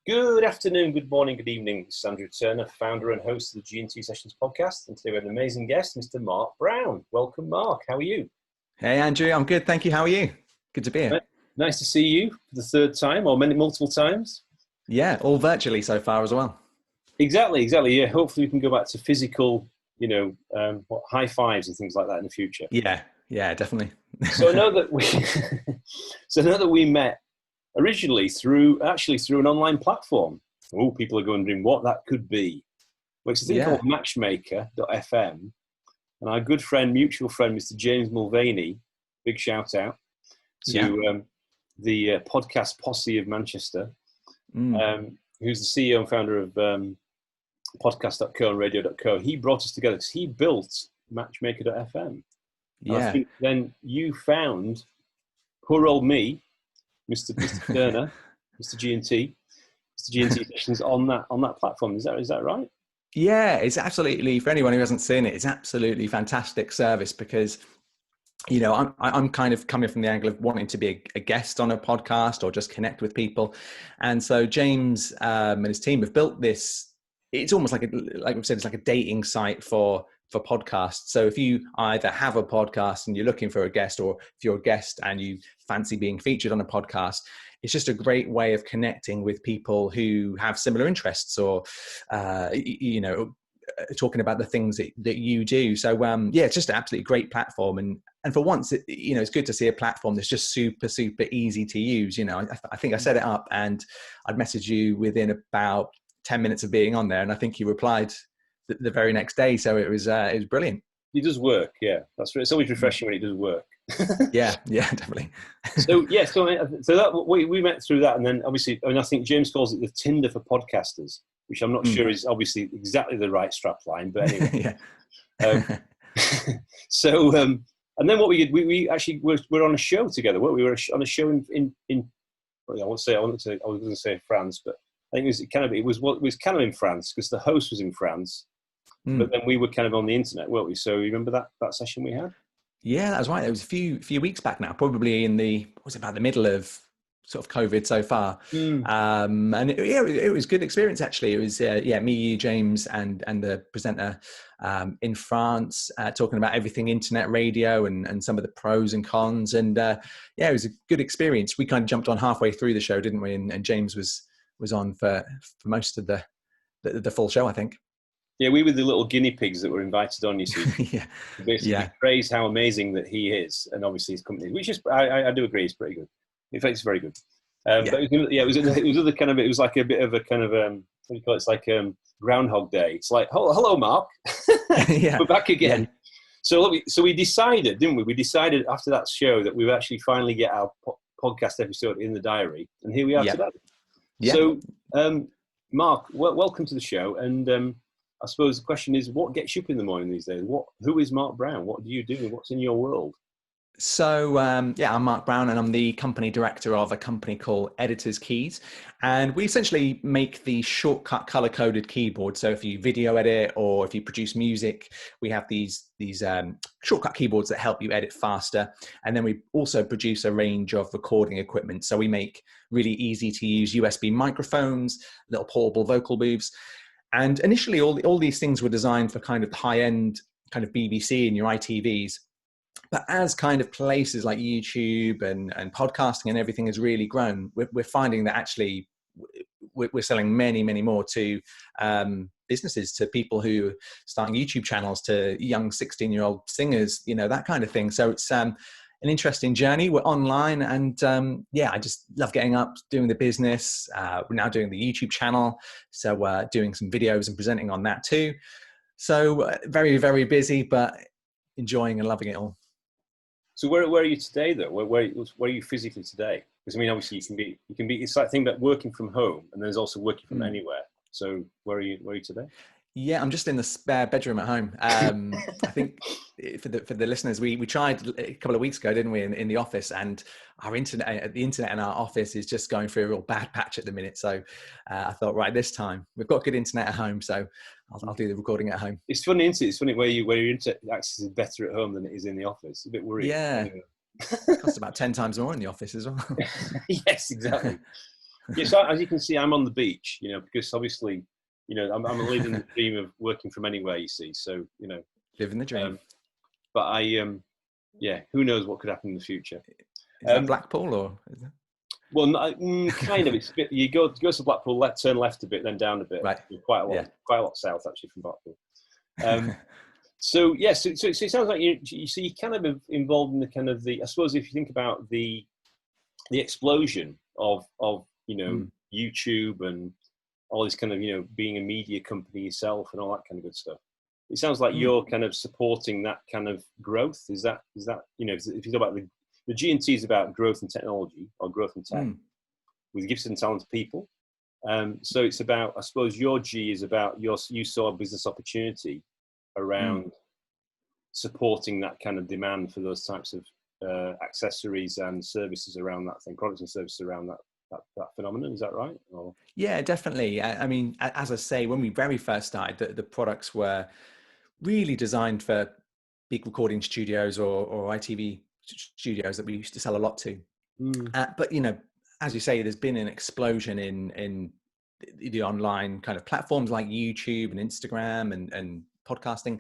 Good afternoon, good morning, good evening. This is Andrew Turner, founder and host of the G&T Sessions podcast. And today we have an amazing guest, Mr. Mark Brown. Welcome, Mark. How are you? Hey, Andrew. I'm good. Thank you. How are you? Good to be here. Nice to see you for the third time or multiple times. Yeah, all virtually so far as well. Exactly. Yeah, hopefully we can go back to physical, high fives and things like that in the future. Yeah, definitely. So I know that we met originally through an online platform. Oh, people are wondering what that could be. Well, it's a thing called Matchmaker.fm. And our good friend, mutual friend, Mr. James Mulvaney, big shout out to the podcast posse of Manchester, who's the CEO and founder of podcast.co and radio.co. He brought us together because he built Matchmaker.fm. Yeah. I think then you found poor old me, Mr. Turner, Mr. G&T Sessions on that platform. Is that right? Yeah, it's absolutely, for anyone who hasn't seen it, it's absolutely fantastic service because, you know, I'm kind of coming from the angle of wanting to be a guest on a podcast or just connect with people. And so James and his team have built this. It's almost like we've said, it's like a dating site for podcasts. So if you either have a podcast and you're looking for a guest, or if you're a guest and you fancy being featured on a podcast, it's just a great way of connecting with people who have similar interests or, talking about the things that you do. So it's just an absolutely great platform. And for once, it's good to see a platform that's just super, super easy to use. You know, I think I set it up and I'd messaged you within about 10 minutes of being on there. And I think you replied the very next day. So it was brilliant. It does work. Yeah. It's always refreshing when it does work. yeah, definitely. So that we met through that. And then obviously, I think James calls it the Tinder for podcasters, which I'm not sure is obviously exactly the right strap line, but anyway. And then what we did, we actually were on a show together. We were on a show in I was going to say France, but I think it was kind of in France because the host was in France, but then we were kind of on the internet, weren't we? So you remember that session we had? Yeah, that was right. It was a few weeks back now, probably about the middle of sort of COVID so far. And it was a good experience actually. It was me, you, James, and the presenter in France, talking about everything internet radio and some of the pros and cons. And it was a good experience. We kind of jumped on halfway through the show, didn't we? And James was on for most of the full show, I think. Yeah, we were the little guinea pigs that were invited on, you see. Basically praise how amazing that he is, and obviously his company, which is, I do agree, it's pretty good. In fact, it's very good. But it was like a bit of a kind of, what do you call it? It's like Groundhog Day. It's like, hello, Mark. We're back again. Yeah. So we decided, didn't we? We decided after that show that we would actually finally get our podcast episode in the diary, and here we are today. Yeah. So, Mark, welcome to the show, and I suppose the question is, what gets you up in the morning these days? Who is Mark Brown? What do you do? What's in your world? So, I'm Mark Brown, and I'm the company director of a company called EditorsKeys. And we essentially make the shortcut color-coded keyboard. So if you video edit or if you produce music, we have these shortcut keyboards that help you edit faster. And then we also produce a range of recording equipment. So we make really easy to use USB microphones, little portable vocal booths. And initially, all these things were designed for kind of high-end kind of BBC and your ITVs. But as kind of places like YouTube and podcasting and everything has really grown, we're finding that actually we're selling many, many more to businesses, to people who are starting YouTube channels, to young 16-year-old singers, that kind of thing. So it's an interesting journey. We're online, and I just love getting up, doing the business. We're now doing the YouTube channel, so doing some videos and presenting on that too. So very, very busy, but enjoying and loving it all. So where are you today, though? Where are you physically today? Because I mean, obviously you can be. It's like thing about working from home, and there's also working from anywhere. So where are you today? Yeah, I'm just in the spare bedroom at home. I think for the listeners, we tried a couple of weeks ago, didn't we, in the office, and the internet in our office is just going through a real bad patch at the minute. So I thought, right, this time we've got good internet at home, so I'll do the recording at home. It's funny, isn't it? It's funny where your internet access is better at home than it is in the office. A bit worried. Yeah, it costs about 10 times more in the office as well. Yes, exactly. Yeah, so as you can see, I'm on the beach, because obviously, I'm living the dream of working from anywhere, you see. So, living the dream. But yeah, who knows what could happen in the future. Is that Blackpool or? Is it? Well, kind of. It's a bit, you go to Blackpool, turn left a bit, then down a bit. Right. Quite a lot south actually from Blackpool. So yes, so it sounds like you kind of involved in the kind of I suppose if you think about the explosion of YouTube and all this kind of being a media company yourself and all that kind of good stuff. It sounds like you're kind of supporting that kind of growth. Is that if you talk about the G&T is about growth and technology or growth and tech with gifted and talented people. So it's about, I suppose your G is about you saw a business opportunity around supporting that kind of demand for those types of accessories and services around that thing, products and services around that phenomenon. Is that right? Or? Yeah, definitely. I mean, as I say, when we very first started, the products were really designed for big recording studios or ITV studios that we used to sell a lot to. But as you say, there's been an explosion in the online kind of platforms like YouTube and Instagram and podcasting.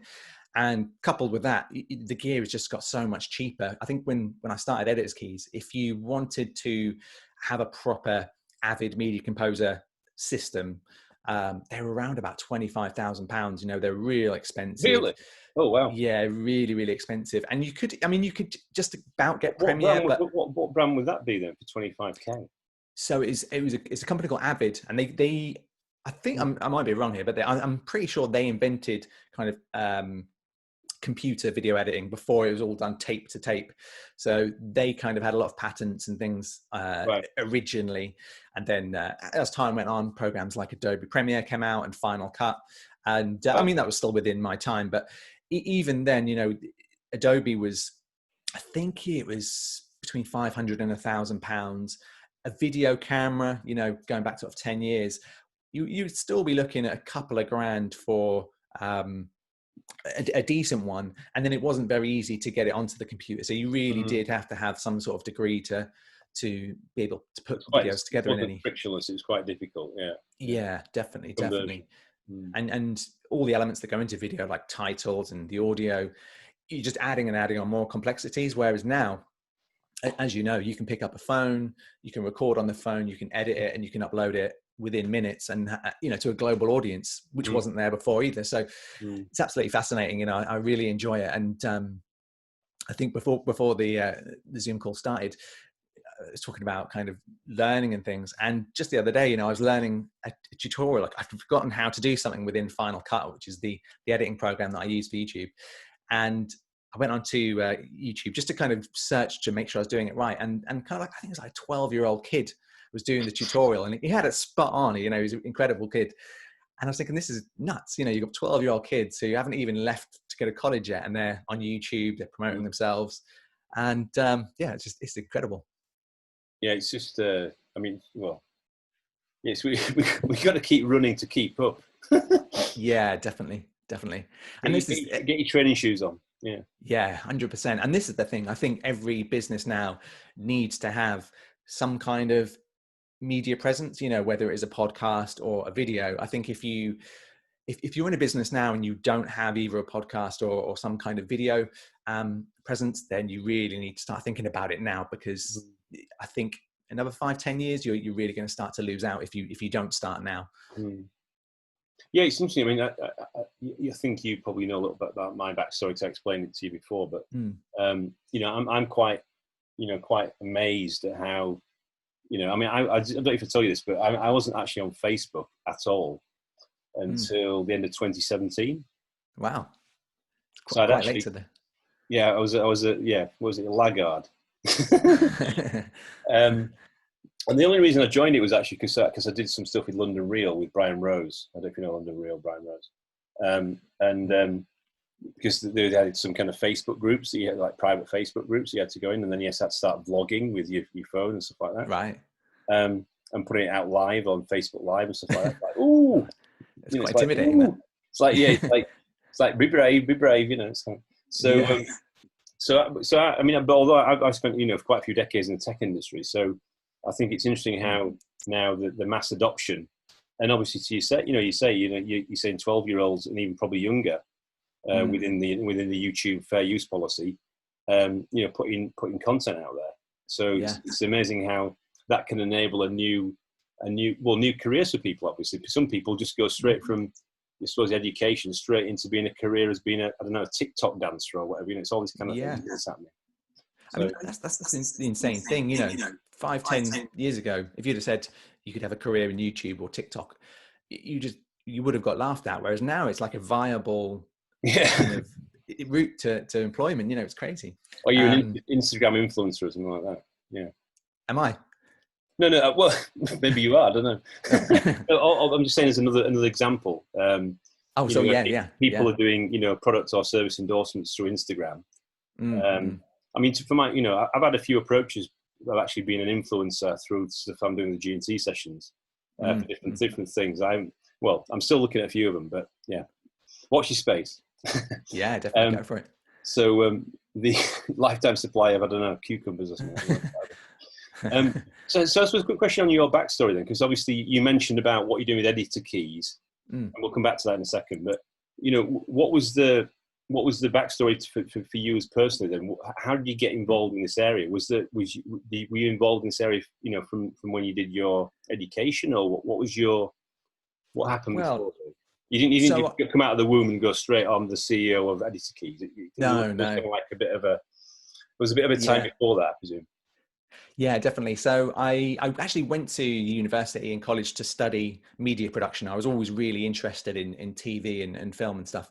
And coupled with that, the gear has just got so much cheaper. I think when I started EditorsKeys, if you wanted to have a proper Avid media composer system, they were around about £25,000. They're real expensive. Really? Oh wow! Yeah, really, really expensive. And you could just about get Premiere. What brand would that be then for 25K? So it's a company called Avid, and they I think I might be wrong here, but I'm pretty sure they invented kind of computer video editing before it was all done tape to tape. So they kind of had a lot of patents and things originally. And then as time went on, programs like Adobe Premiere came out and Final Cut. And I mean, that was still within my time, but even then, Adobe was, I think it was between £500 and £1,000. A video camera, going back to 10 years, you'd still be looking at a couple of grand for a decent one. And then it wasn't very easy to get it onto the computer. So you really did have to have some sort of degree to be able to put videos together in any. Frictionless. It was quite difficult. Yeah. Yeah, definitely. And all the elements that go into video, like titles and the audio, you're just adding on more complexities. Whereas now, as you know, you can pick up a phone, you can record on the phone, you can edit it, and you can upload it within minutes, and to a global audience, which wasn't there before either. So it's absolutely fascinating. I really enjoy it. And I think before the Zoom call started, I was talking about kind of learning and things. And just the other day, I was learning a tutorial. Like I'd forgotten how to do something within Final Cut, which is the editing program that I use for YouTube. And I went onto YouTube just to kind of search to make sure I was doing it right. And kind of like, I think it was like a 12-year-old kid was doing the tutorial, and he had it spot on. He was an incredible kid. And I was thinking, this is nuts. You've got 12-year-old kids who haven't even left to go to college yet, and they're on YouTube, they're promoting themselves. And it's incredible. Yeah, it's just, yes, we got to keep running to keep up. Yeah, definitely. And get your training shoes on. Yeah, 100%. And this is the thing. I think every business now needs to have some kind of media presence, whether it is a podcast or a video. I think if you're in a business now and you don't have either a podcast or some kind of video presence, then you really need to start thinking about it now, because I think another 5-10 years, you're really going to start to lose out if you don't start now. Yeah, it's interesting. I mean, I think you probably know a little bit about my backstory, because I explained it to you before. But I'm quite amazed at how, I mean, I don't know if I tell you this, but I wasn't actually on Facebook at all until the end of 2017. Wow. Quite late to the... Yeah, I was a laggard. And the only reason I joined it was actually because I did some stuff with London Real with Brian Rose. I don't know if you know London Real, Brian Rose. Because they had some kind of Facebook groups, so you had like private Facebook groups you had to go in, and then you had to start vlogging with your phone and stuff like that. Right. And putting it out live on Facebook Live and stuff like that. Like, ooh, it's quite intimidating. That. It's like, yeah, it's like be brave, It's like, so I mean, but although I spent quite a few decades in the tech industry, so I think it's interesting how now the mass adoption, and obviously, so you're saying 12-year-olds and even probably younger within the YouTube fair use policy, putting content out there. So it's amazing how that can enable a new careers for people. Obviously, some people just go straight from, I suppose, education straight into being a career as being a TikTok dancer or whatever. It's all this kind of thing that's happening. So, I mean, that's the insane thing. 5-10 years ago, if you'd have said you could have a career in YouTube or TikTok, you would have got laughed at. Whereas now it's like a viable kind of route to employment. It's crazy. Are you an Instagram influencer or something like that? Yeah. Am I? No. Well, maybe you are. I don't know. I'm just saying as another example. People are doing product or service endorsements through Instagram. I mean, for my, I've had a few approaches of actually being an influencer through stuff I'm doing the G&T sessions for different things. I'm still looking at a few of them, but yeah, watch your space. Yeah, definitely go for it. So the lifetime supply of, I don't know, cucumbers or something. So I suppose a quick question on your backstory then, because obviously you mentioned about what you're doing with EditorsKeys, and we'll come back to that in a second. But what was the backstory for you as personally then? How did you get involved in this area? Were you involved in this area, from when you did your education, or what happened? Well, you didn't just come out of the womb and go straight on the CEO of EditorsKeys. No. It was a bit of a time before that, I presume. Yeah, definitely. So I actually went to university and college to study media production. I was always really interested in TV and film and stuff.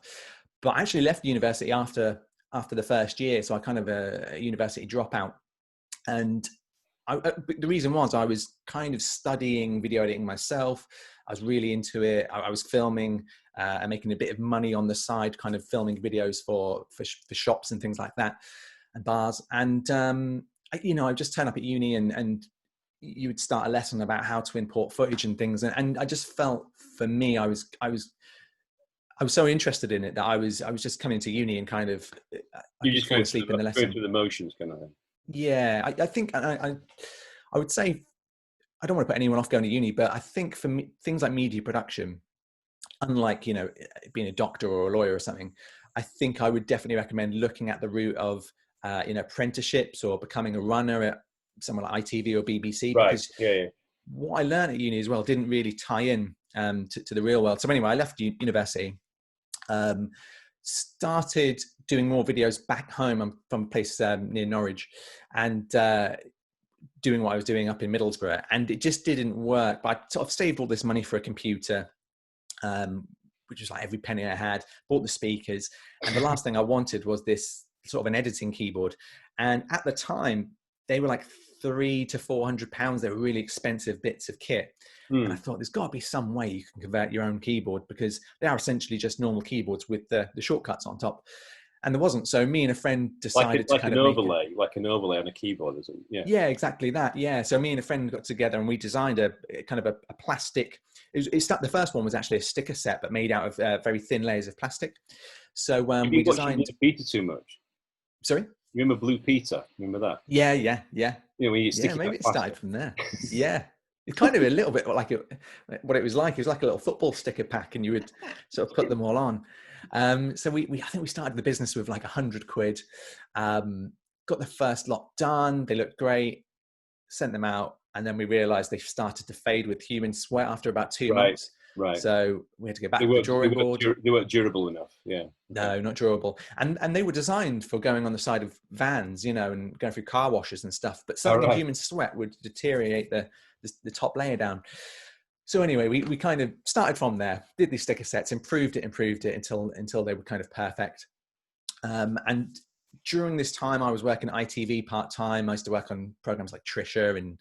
But I actually left university after the first year, so I kind of a university dropout. And the reason was I was kind of studying video editing myself. I was really into it. I was filming and making a bit of money on the side, kind of filming videos for shops and things like that, and bars. And I just turned up at uni and you would start a lesson about how to import footage and things. And I just felt, for me, I was so interested in it that I was just coming to uni and kind of you just fall asleep in the lesson. Going through the motions kind of thing. Yeah, I think I would say, I don't want to put anyone off going to uni, but I think for me, things like media production, unlike being a doctor or a lawyer or something, I think I would definitely recommend looking at the route of apprenticeships or becoming a runner at somewhere like ITV or BBC. Right. Because what I learned at uni as well didn't really tie in to the real world. So anyway, I left university. Started doing more videos back home. I'm from a place near Norwich, and doing what I was doing up in Middlesbrough, and it just didn't work. But I sort of saved all this money for a computer, which was like every penny I had, bought the speakers, and the last thing I wanted was this sort of an editing keyboard. And at the time, they were like £300 to £400. They were really expensive bits of kit. And I thought, there's got to be some way you can convert your own keyboard, because they are essentially just normal keyboards with the shortcuts on top. And there wasn't. So me and a friend decided to kind of like an overlay on a keyboard, isn't it? Yeah, exactly that. Yeah. So me and a friend got together and we designed a kind of a plastic. The first one was actually a sticker set, but made out of very thin layers of plastic. So we designed. Blue Peter too much. Sorry. You remember Blue Peter? Remember that? Yeah. When you stick maybe it started from there. Yeah. It's kind of a little bit like what it was like. It was like a little football sticker pack, and you would sort of put them all on. So I think we started the business with like £100. Got the first lot done. They looked great. Sent them out, and then we realised they started to fade with human sweat after about 2 months. Right. So we had to go back to the drawing board. They weren't durable enough. Yeah. No, not durable. And they were designed for going on the side of vans, and going through car washes and stuff. But suddenly human sweat would deteriorate the top layer down. So anyway, we kind of started from there, did these sticker sets, improved it until they were kind of perfect. And during this time, I was working at ITV part-time. I used to work on programs like Trisha and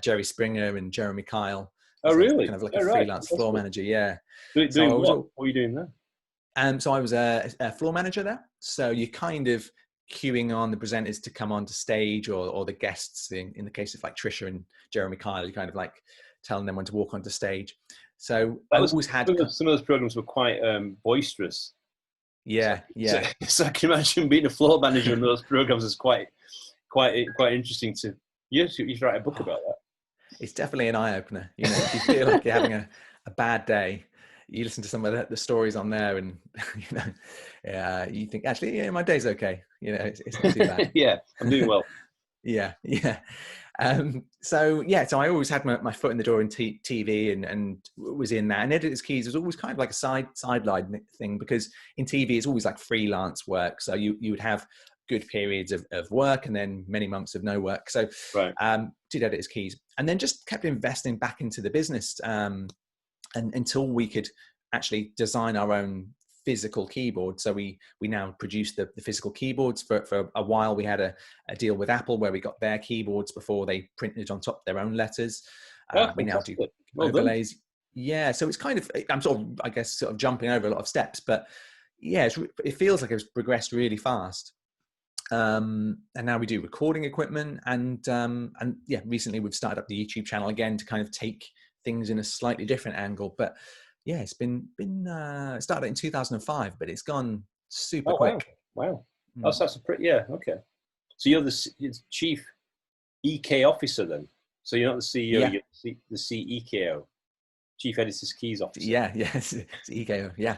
Jerry Springer and Jeremy Kyle. Oh, really? Kind of like a freelance floor manager, yeah. What were you doing there? So I was a floor manager there. So you kind of queuing on the presenters to come onto stage, or the guests in the case of like Trisha and Jeremy Kyle, you kind of like telling them when to walk onto stage. So some of those programs were quite boisterous. Yeah. So I can imagine being a floor manager in those programs is quite interesting to you. You should write a book about that. it's definitely an eye opener. You know, if you feel like you're having a bad day, you listen to some of the stories on there, and you know, you think, actually, yeah, my day's okay. You know, it's not too bad. Yeah, I'm doing well. Yeah. So I always had my foot in the door in TV and was in that. And Editor's Keys was always kind of like a sideline thing, because in TV it's always like freelance work. So you would have good periods of work and then many months of no work. So right. Did Editor's Keys, and then just kept investing back into the business and until we could actually design our own physical keyboard. So we now produce the physical keyboards. For a while we had a deal with Apple where we got their keyboards before they printed on top their own letters. We now do overlays. Yeah, so it's kind of, I'm sort of jumping over a lot of steps, but yeah, it feels like it's progressed really fast. And now we do recording equipment, and yeah, recently we've started up the YouTube channel again to kind of take things in a slightly different angle. But yeah, it's been it started in 2005, but it's gone super quick. Wow. Oh, so that's a pretty, yeah, okay. So you're the chief EK officer then? So you're not the CEO, Yeah. you're the CEKO, Chief Editor's Keys officer. Yeah, it's EKO, yeah.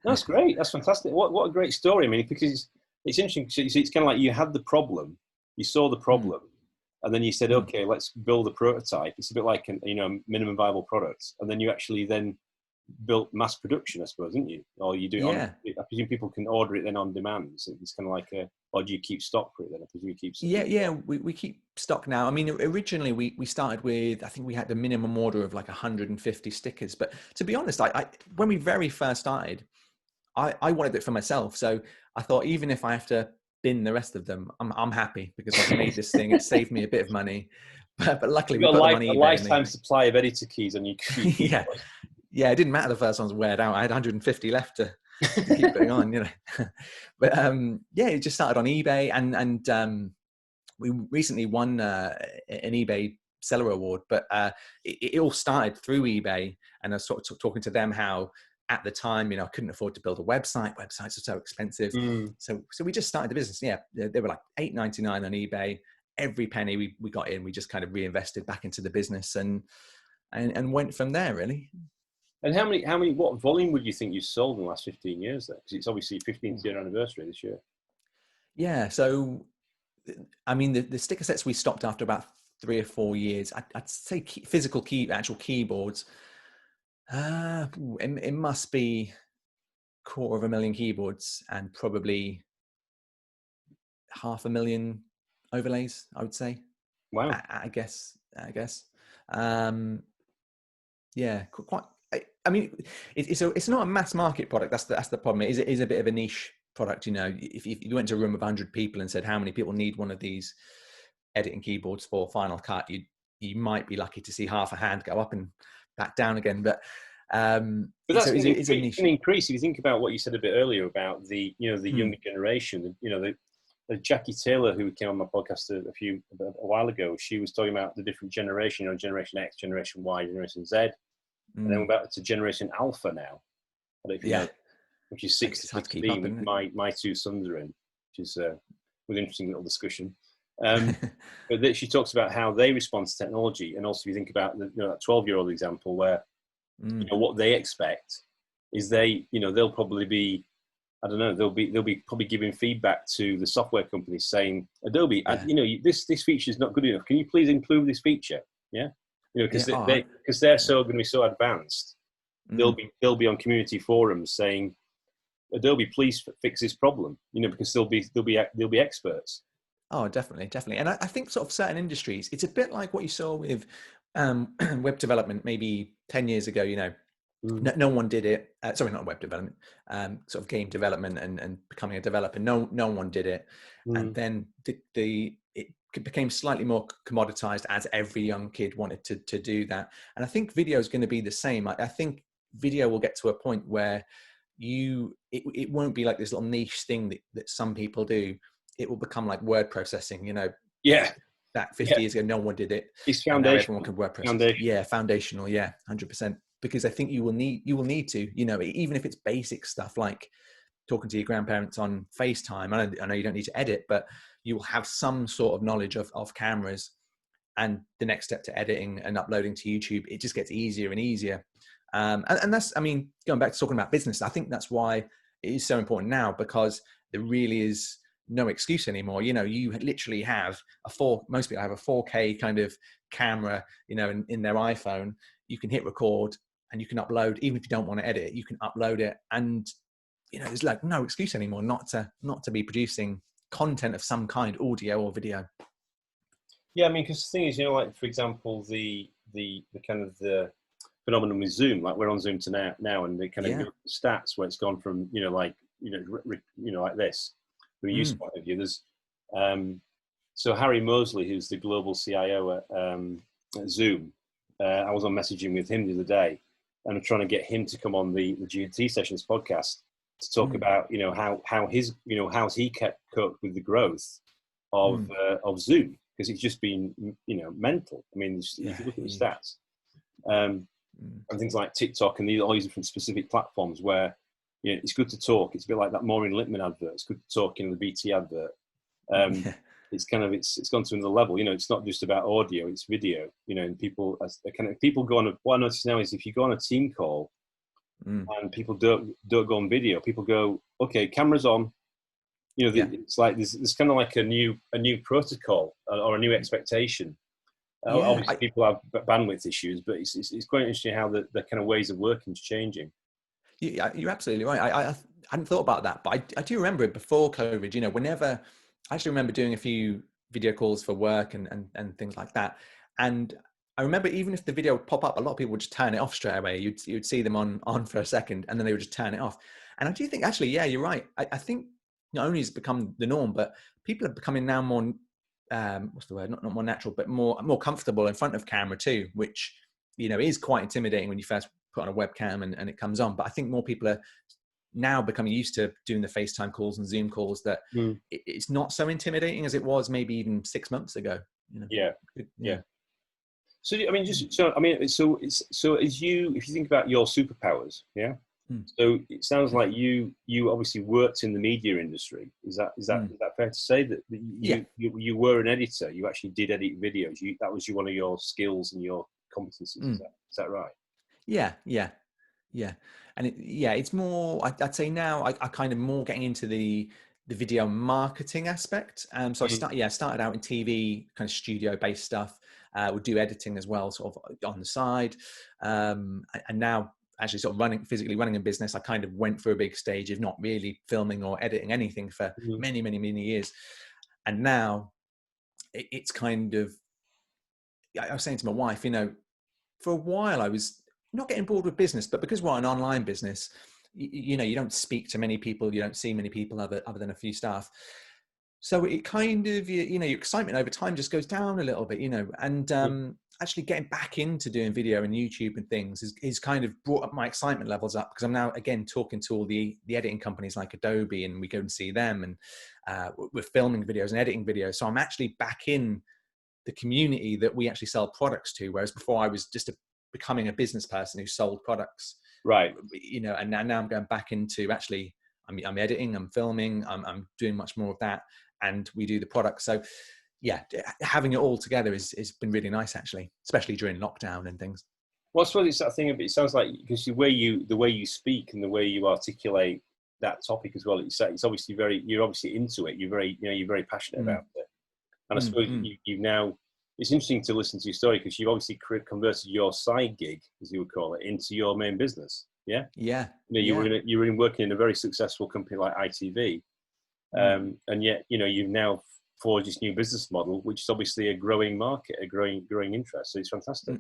That's great. That's fantastic. What a great story. I mean, because it's interesting. So it's kind of like you had the problem, you saw the problem, and then you said, okay, let's build a prototype. It's a bit like minimum viable product, and then you actually then built mass production, I suppose, didn't you? Or you do it on, I presume people can order it then on demand. So it's kind of like or do you keep stock for it then? I presume you keep stock. Yeah, we keep stock now. I mean, originally we started with, I think we had the minimum order of like 150 stickers. But to be honest, I when we very first started, I wanted it for myself. So I thought, even if I have to bin the rest of them, I'm happy, because I've made this thing. It saved me a bit of money. But luckily we got them on eBay. A lifetime supply of editor keys on your key. Yeah, it didn't matter the first ones weared out. I had 150 left to keep going on, you know. But yeah, it just started on eBay, and we recently won an eBay seller award. But it all started through eBay, and I was sort of talking to them how at the time, you know, I couldn't afford to build a website. Websites are so expensive. So we just started the business. Yeah, they were like $8.99 on eBay. Every penny we got in, we just kind of reinvested back into the business and went from there, really. And what volume would you think you sold in the last 15 years then? Because it's obviously 15th year anniversary this year. Yeah, so I mean, the sticker sets we stopped after about 3 or 4 years. I'd say physical actual keyboards. It must be 250,000 keyboards and probably 500,000 overlays, I would say. Wow. I guess. Yeah, quite. I mean, it's not a mass market product. That's the problem. It is a bit of a niche product. You know, if you went to a room of 100 people and said, how many people need one of these editing keyboards for Final Cut, you might be lucky to see half a hand go up and back down again. But that's going to increase. If you think about what you said a bit earlier about the younger generation, the Jackie Taylor, who came on my podcast a while ago, she was talking about the different generation, Generation X, Generation Y, Generation Z. And then we're about to Generation Alpha now. I don't know if you know, which is 6 to 16. My two sons are in, which is an interesting little discussion. But she talks about how they respond to technology, and also if you think about that 12-year-old example where what they expect is they'll probably be, I don't know, they'll be probably giving feedback to the software companies saying, Adobe, this feature is not good enough. Can you please improve this feature? Yeah. Because they're so going to be so advanced, they'll be on community forums saying, Adobe, please fix this problem. Because they'll be experts. Oh, definitely. And I think sort of certain industries, it's a bit like what you saw with web development maybe 10 years ago. No one did it. Sorry, not web development. Sort of game development and becoming a developer. No one did it, and then it became slightly more commoditized as every young kid wanted to do that. And I think video is going to be the same. I think video will get to a point where it won't be like this little niche thing that some people do. It will become like word processing, Yeah. That 50 years ago, no one did it. It's foundational. Everyone can word process. Yeah, foundational. Yeah, 100%. Because I think you will need to, even if it's basic stuff like talking to your grandparents on FaceTime. I know you don't need to edit, but you will have some sort of knowledge of cameras and the next step to editing and uploading to YouTube, it just gets easier and easier. And that's, I mean, going back to talking about business, I think that's why it is so important now, because there really is no excuse anymore. You know, you literally have most people have a 4K kind of camera, you know, in their iPhone. You can hit record and you can upload, even if you don't want to edit it, you can upload it. And, you know, there's like no excuse anymore not to be producing content of some kind, audio or video. Yeah, I mean, because the thing is, you know, like for example, the kind of the phenomenon with Zoom, like we're on Zoom to now, and the kind of stats where it's gone from, you know, like like this, from a use point of view. There's so Harry Moseley, who's the global CIO at Zoom. I was on messaging with him the other day, and I'm trying to get him to come on the GT Sessions podcast to talk about, you know, how his, you know, how's he kept cope with the growth of Zoom, because it's just been, you know, mental. I mean, if you look at the stats, and things like TikTok and all these different specific platforms where, you know, it's good to talk. It's a bit like that Maureen Lipman advert. It's good to talk, you know, the BT advert. It's kind of, it's gone to another level. You know, it's not just about audio, it's video, you know, and people go on what I notice now is if you go on a team call and people don't go on video, people go, okay, camera's on. You know, it's like there's kind of like a new protocol or a new expectation. Obviously, people have bandwidth issues, but it's quite interesting how the kind of ways of working is changing. Yeah, you're absolutely right. I hadn't thought about that, but I do remember it before COVID. You know, whenever I actually remember doing a few video calls for work and things like that, and I remember even if the video would pop up, a lot of people would just turn it off straight away. You'd see them on for a second, and then they would just turn it off. And I do think actually, yeah, you're right. I think not only has it become the norm, but people are becoming now more what's the word? Not more natural, but more comfortable in front of camera too, which, you know, is quite intimidating when you first put on a webcam and it comes on. But I think more people are now becoming used to doing the FaceTime calls and Zoom calls, that it's not so intimidating as it was maybe even 6 months ago. You know? Yeah. So I mean, so as you, if you think about your superpowers, so it sounds like you obviously worked in the media industry. Is that fair to say that you were an editor? You actually did edit videos. That was one of your skills and your competencies. Is that right? Yeah. And it's more. I'd say now I kind of more getting into the video marketing aspect. So I started out in TV, kind of studio based stuff. Would do editing as well, sort of on the side, and now actually sort of physically running a business. I kind of went through a big stage of not really filming or editing anything for many years, and now it's kind of. I was saying to my wife, you know, for a while I was not getting bored with business, but because we're an online business, you know, you don't speak to many people, you don't see many people other than a few staff. So it kind of, you know, your excitement over time just goes down a little bit, you know, and actually getting back into doing video and YouTube and things is kind of brought up my excitement levels up, because I'm now, again, talking to all the editing companies like Adobe, and we go and see them, and we're filming videos and editing videos. So I'm actually back in the community that we actually sell products to, whereas before I was just becoming a business person who sold products. Right. You know, and now I'm going back into actually, I'm editing, I'm filming, I'm doing much more of that, and we do the product. So yeah, having it all together has been really nice, actually, especially during lockdown and things. Well, I suppose it's that thing of it sounds like, because the way you speak and the way you articulate that topic as well, it's obviously you're obviously into it. You're very passionate about it. And I suppose you've now, it's interesting to listen to your story, because you've obviously converted your side gig, as you would call it, into your main business. Yeah. Yeah. You know, you were working in a very successful company like ITV, and yet, you know, you've now forged this new business model, which is obviously a growing market, a growing interest. So it's fantastic.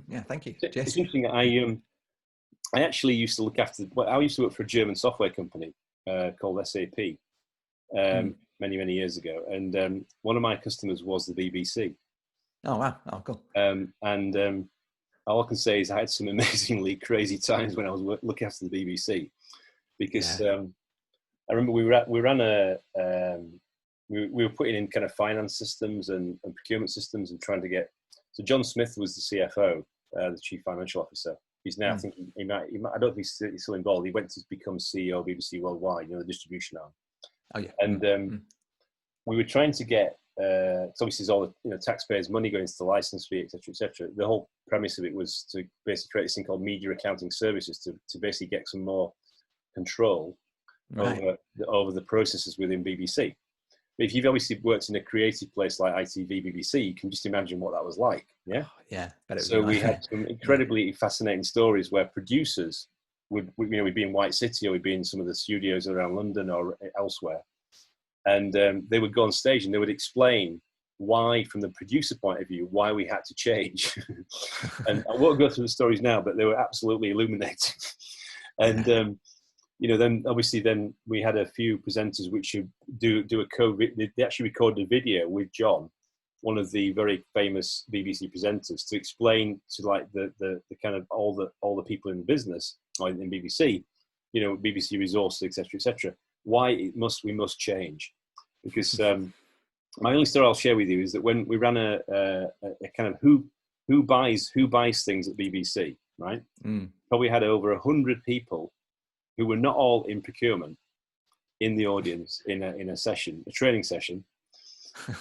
Yeah, thank you. It's interesting. I actually used to look after. Well, I used to work for a German software company called SAP many years ago, and one of my customers was the BBC. Oh wow! Oh cool. All I can say is I had some amazingly crazy times when I was looking after the BBC, because I remember we were putting in kind of finance systems and procurement systems and trying to get. So John Smith was the CFO, the Chief Financial Officer. He's now, I think he might, I don't think he's still involved. He went to become CEO of BBC Worldwide, you know, the distribution arm. Oh yeah. And we were trying to get it's obviously all the taxpayers' money going into the license fee, etc., etc. The whole premise of it was to basically create this thing called media accounting services to basically get some more control over the processes within BBC. But if you've obviously worked in a creative place like ITV, BBC, you can just imagine what that was like. Yeah, So we had some incredibly fascinating stories where producers we'd be in White City, or we'd be in some of the studios around London or elsewhere. And they would go on stage and they would explain why, from the producer point of view, why we had to change. And I won't go through the stories now, but they were absolutely illuminating. And, then obviously then we had a few presenters which would do a they actually recorded a video with John, one of the very famous BBC presenters, to explain to like the kind of all the people in the business, or in BBC, BBC resources, etc., why we must change. Because my only story I'll share with you is that when we ran a kind of who buys things at BBC, right? Probably had over 100 people who were not all in procurement in the audience in a training session,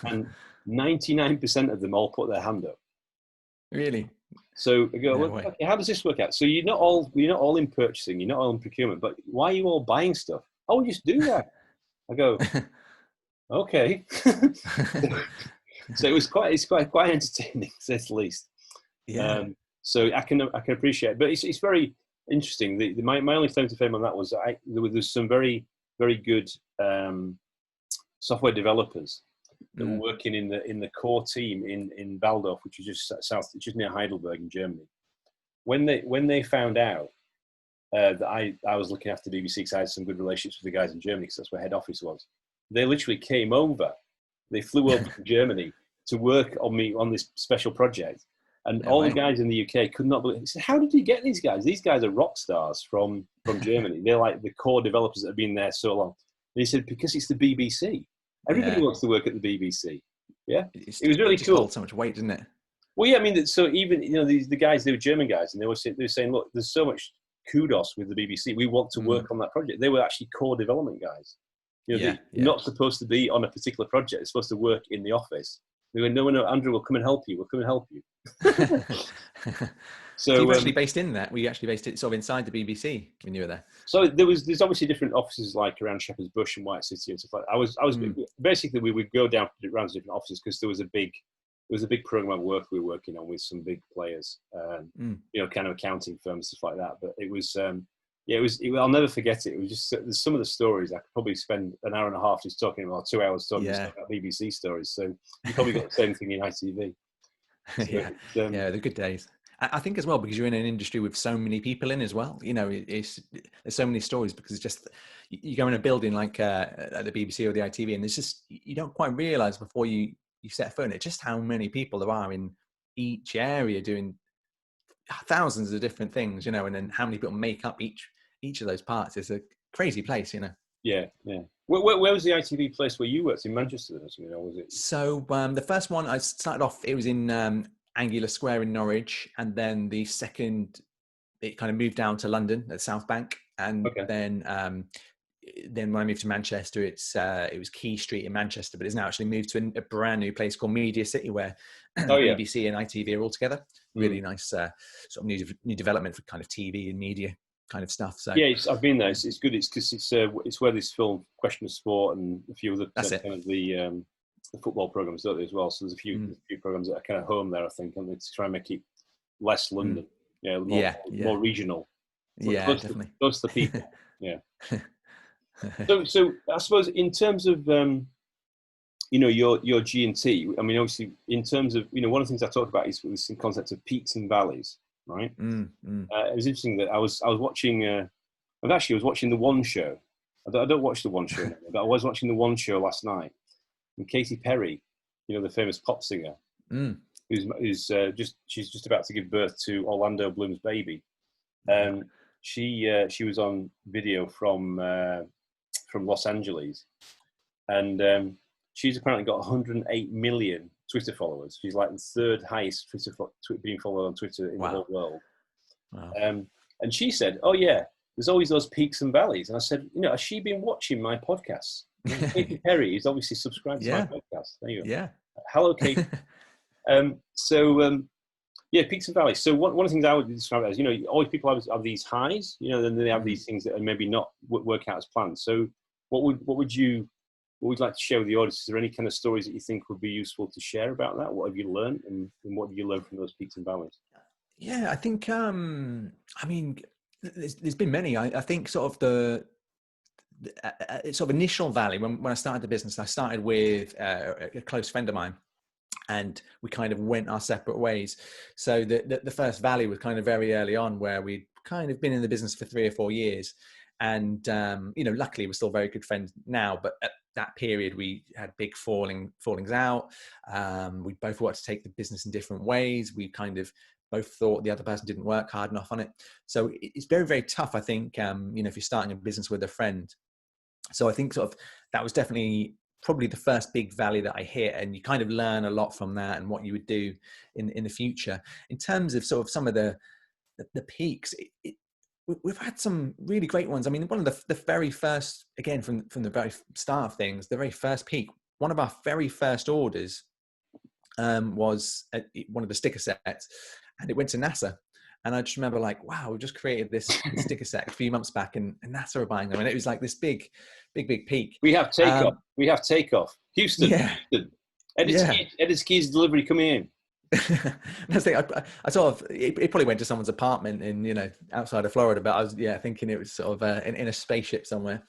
and 99% of them all put their hand up. Really? So I go, okay, how does this work out? So you're not all in purchasing, you're not all in procurement, but why are you all buying stuff? Oh, just do that. I go, okay. So it's quite entertaining, to say the least. Yeah. So I can appreciate it, but it's very interesting. My only claim to fame on that was there's some very, very good software developers that were working in the core team in Waldorf, which is just near Heidelberg in Germany. When they found out that I was looking after BBC, because I had some good relationships with the guys in Germany, because that's where head office was, they literally came over. They flew over to Germany to work on this special project. And the guys in the UK could not believe it. Said, how did you get these guys? These guys are rock stars from Germany. They're like the core developers that have been there so long. And he said, because it's the BBC. Everybody wants to work at the BBC. Yeah, it was really cool. It holds so much weight, didn't it? Well, yeah, I mean, so even the guys, they were German guys, and they were saying, look, there's so much kudos with the BBC. We want to work on that project. They were actually core development guys. They're not supposed to be on a particular project. They're supposed to work in the office. They went, no, Andrew, we'll come and help you. We'll come and help you. So you were actually based in that? Were you actually based it sort of inside the BBC when you were there? So there's obviously different offices like around Shepherd's Bush and White City and stuff like that. I was basically we would go down around to different offices because there was a big program of work we were working on with some big players, kind of accounting firms, stuff like that. But it was I'll never forget it. It was just there's some of the stories I could probably spend an hour and a half just talking about, 2 hours talking about BBC stories. So you probably got the same thing in ITV. So, the good days. I think as well, because you're in an industry with so many people in as well, there's so many stories, because it's just, you go in a building like at the BBC or the ITV, and it's just, you don't quite realize before you set foot in it, just how many people there are in each area doing thousands of different things, and then how many people make up each of those parts. It's a crazy place, Yeah. Where was the ITV place where you worked, in Manchester or something, or was it? So the first one I started off, it was in Angular Square in Norwich, and then the second, it kind of moved down to London at South Bank, and then when I moved to Manchester, it was Key Street in Manchester, but it's now actually moved to a brand new place called Media City, where BBC and ITV are all together. Really nice sort of new development for kind of TV and media kind of stuff. So I've been there. It's good. It's because it's where this film Question of Sport and a few other kind of the football programs don't they, as well. So there's a few programs that are kind of home there, I think, and to try and make it less London, more regional. Definitely Close to the people. Yeah. So I suppose in terms of your G&T, I mean, obviously in terms of one of the things I talked about is this concept of peaks and valleys, right? It was interesting that I was watching. I was watching the One Show. I don't watch the One Show anymore, but I was watching the One Show last night. And Katy Perry, the famous pop singer, she's just about to give birth to Orlando Bloom's baby. She was on video from Los Angeles, and she's apparently got 108 million Twitter followers. She's like the third highest being followed on Twitter in the whole world. Wow. And she said, "Oh yeah, there's always those peaks and valleys. And I said, has she been watching my podcasts? Katy Perry is obviously subscribed to my podcast. There you go. Yeah. Hello, Katy. Yeah, peaks and valleys. So one of the things I would describe it as, always people have these highs, then they have these things that are maybe not work out as planned. So what would you like to share with the audience? Is there any kind of stories that you think would be useful to share about that? What have you learned, and what did you learn from those peaks and valleys? Yeah, I think, there's been many. I think sort of the sort of initial valley, when I started the business, I started with a close friend of mine, and we kind of went our separate ways. So the first valley was kind of very early on, where we'd kind of been in the business for 3 or 4 years. And, luckily we're still very good friends now, but at that period we had big fallings out. We both wanted to take the business in different ways. We kind of both thought the other person didn't work hard enough on it. So it's very, very tough, I think, if you're starting a business with a friend. So I think sort of that was definitely probably the first big valley that I hit, and you kind of learn a lot from that and what you would do in the future. In terms of sort of some of the peaks, we've had some really great ones. I mean, one of the very first, again, from the very start of things, the very first peak, one of our very first orders was one of the sticker sets, and it went to NASA. And I just remember like, wow, we just created this sticker set a few months back, and NASA are buying them. And it was like this big peak. We have takeoff. Houston. Yeah. Houston. EditorsKeys delivery coming in. I sort of, it probably went to someone's apartment in, outside of Florida, but I was, thinking it was sort of in a spaceship somewhere.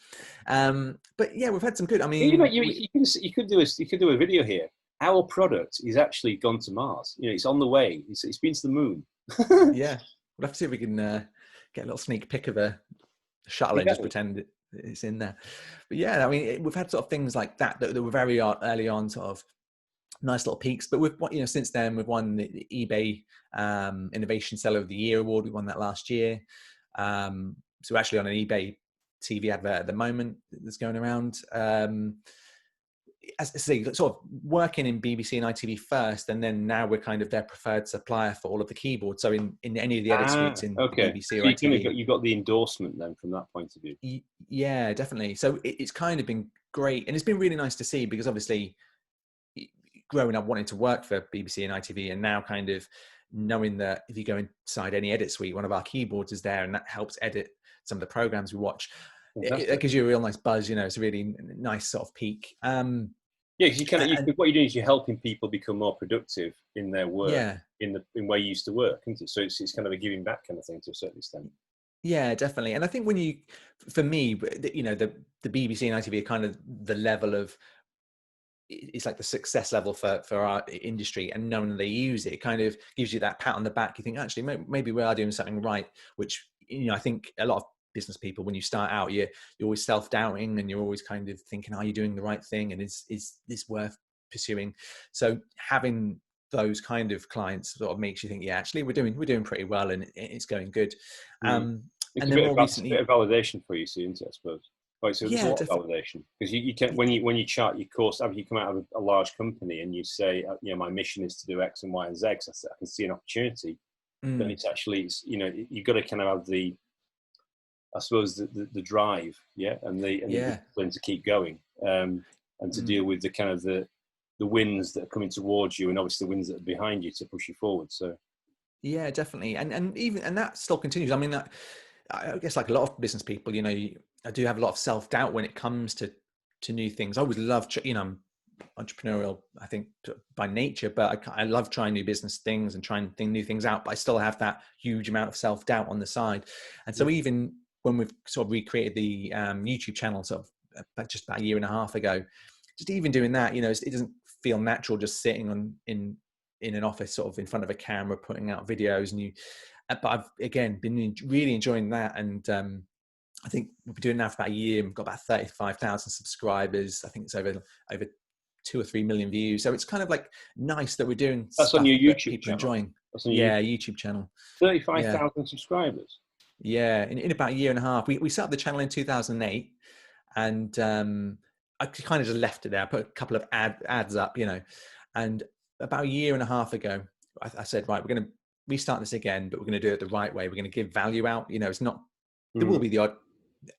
But yeah, we've had some good, I mean, you could do a video here. Our product is actually gone to Mars. It's on the way. It's been to the moon. Yeah, we'll have to see if we can get a little sneak peek of a shuttle and just pretend it's in there. But yeah, I mean, we've had sort of things like that were very early on, sort of nice little peaks. But we've, since then we've won the eBay Innovation Seller of the Year award. We won that last year. So we're actually on an eBay TV advert at the moment that's going around. As I say, sort of working in BBC and ITV first, and then now we're kind of their preferred supplier for all of the keyboards. So in any of the edit suites in BBC or ITV, you got the endorsement then from that point of view. Yeah, definitely. So it's kind of been great, and it's been really nice to see, because obviously growing up wanting to work for BBC and ITV, and now kind of knowing that if you go inside any edit suite, one of our keyboards is there, and that helps edit some of the programs we watch. It gives you a real nice buzz. It's a really nice sort of peak. Yeah, because what you're doing is you're helping people become more productive in their work, in where you used to work, isn't it? So it's kind of a giving back kind of thing to a certain extent. Yeah, definitely. And I think for me, the BBC and ITV are kind of the level of, it's like the success level for our industry, and knowing they use it kind of gives you that pat on the back. You think, actually, maybe we are doing something right, which, I think a lot of business people, when you start out, you're always self-doubting, and you're always kind of thinking, are you doing the right thing, and is this worth pursuing? So having those kind of clients sort of makes you think, actually we're doing pretty well, and it's going good. And then more recently, a bit of validation for you, isn't it, I suppose? Right, so there's a lot of validation, because you can, when you chart your course, after you come out of a large company and you say, my mission is to do X and Y and Z, because I can see an opportunity. Then it's actually, you've got to kind of have the, I suppose, the drive, and the discipline to keep going, and to deal with the kind of the winds that are coming towards you, and obviously the winds that are behind you, to push you forward. So yeah, definitely, and that still continues. I mean, I guess like a lot of business people, I do have a lot of self-doubt when it comes to new things. I always love, I'm entrepreneurial, I think, by nature, but I love trying new business things and trying new things out, but I still have that huge amount of self-doubt on the side. And so even when we've sort of recreated the YouTube channel sort of just about a year and a half ago, just even doing that, it doesn't feel natural just sitting in an office sort of in front of a camera putting out videos, but I've again been really enjoying that. And I think we've been doing it now for about a year. We've got about 35,000 subscribers. I think it's over 2 or 3 million views. So it's kind of like nice that we're doing. That's on your YouTube channel. Enjoying. YouTube channel. 35,000 subscribers. Yeah, in about a year and a half. We set up the channel in 2008, and I kind of just left it there. I put a couple of ads up, and about a year and a half ago, I said, right, we're going to restart this again, but we're going to do it the right way. We're going to give value out. It's not There will be the odd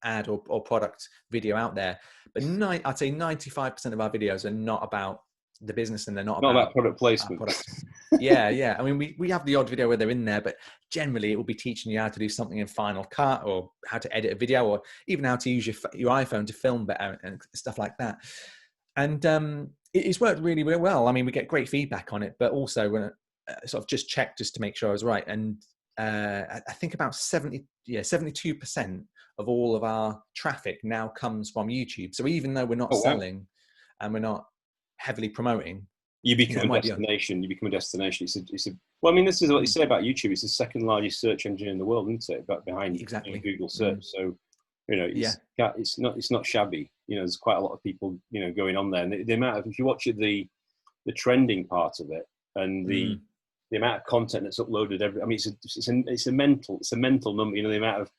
ad or product video out there, but I'd say 95% of our videos are not about the business, and they're not about product placement. Product. Yeah. I mean, we have the odd video where they're in there, but generally it will be teaching you how to do something in Final Cut, or how to edit a video, or even how to use your iPhone to film better and stuff like that. And it's worked really, really well. I mean, we get great feedback on it, but also when sort of just check just to make sure I was right. And I think about 72% of all of our traffic now comes from YouTube. So even though we're not selling and we're not heavily promoting, you become a destination. You become a destination. Well, I mean, this is what you say about YouTube. It's the second largest search engine in the world, isn't it? But behind Google search. So, it's not shabby. There's quite a lot of people, going on there. And the amount of, if you watch it, the trending part of it, and the amount of content that's uploaded it's a mental number. The amount of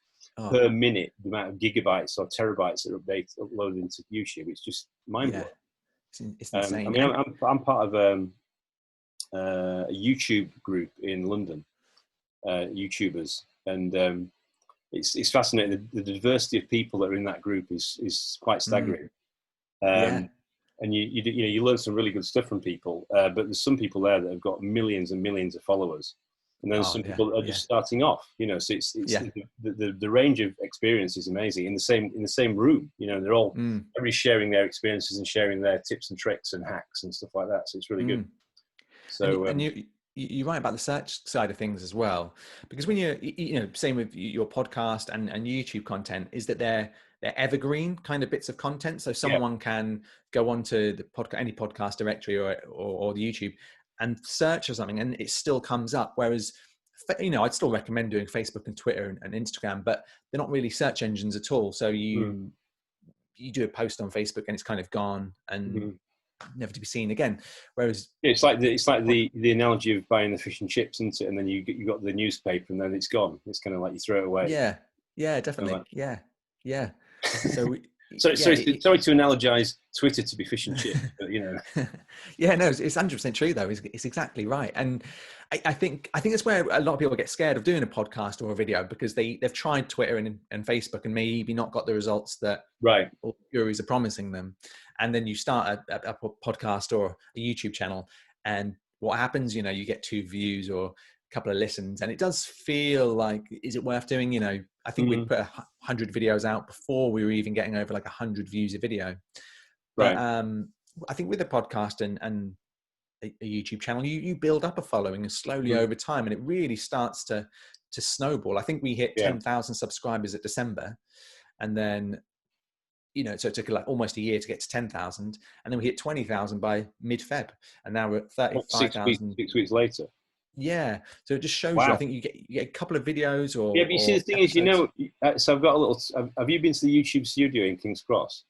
per minute, the amount of gigabytes or terabytes that are uploaded into YouTube. It's just mind blowing. It's insane. I mean, I'm part of a YouTube group in London, YouTubers, and it's fascinating. The diversity of people that are in that group is quite staggering. And you learn some really good stuff from people. But there's some people there that have got millions and millions of followers, and then some people that are just starting off. So it's the range of experience is amazing. In the same room, they're all everybody's sharing their experiences and sharing their tips and tricks and hacks and stuff like that. So it's really good. So and you're right about the search side of things as well, because when same with your podcast and YouTube content, is that they're evergreen kind of bits of content. So someone can go onto the any podcast directory or the YouTube and search for something, and it still comes up. Whereas, I'd still recommend doing Facebook and Twitter and Instagram, but they're not really search engines at all. So you do a post on Facebook and it's kind of gone and never to be seen again. Whereas it's like the analogy of buying the fish and chips, isn't it? And then you got the newspaper and then it's gone. It's kind of like you throw it away. Yeah, definitely. Yeah. So sorry to analogize Twitter to be fish and chips, but yeah, no, it's 100% true though. It's exactly right. And I think that's where a lot of people get scared of doing a podcast or a video, because they've tried Twitter and Facebook and maybe not got the results that all gurus are promising them. And then you start a podcast or a YouTube channel, and what happens, you get 2 views or a couple of listens, and it does feel like, is it worth doing? I think we put 100 videos out before we were even getting over like 100 views a video. But I think with a podcast and a YouTube channel, you build up a following slowly over time, and it really starts to snowball. I think we hit 10,000 subscribers at December, and then so it took like almost a year to get to 10,000, and then we hit 20,000 by mid-Feb, and now we're at 35,000. 6 weeks later. Yeah, so it just shows you. I think you get a couple of videos or but you see, the thing episodes. Is, so I've got a little. Have you been to the YouTube studio in King's Cross?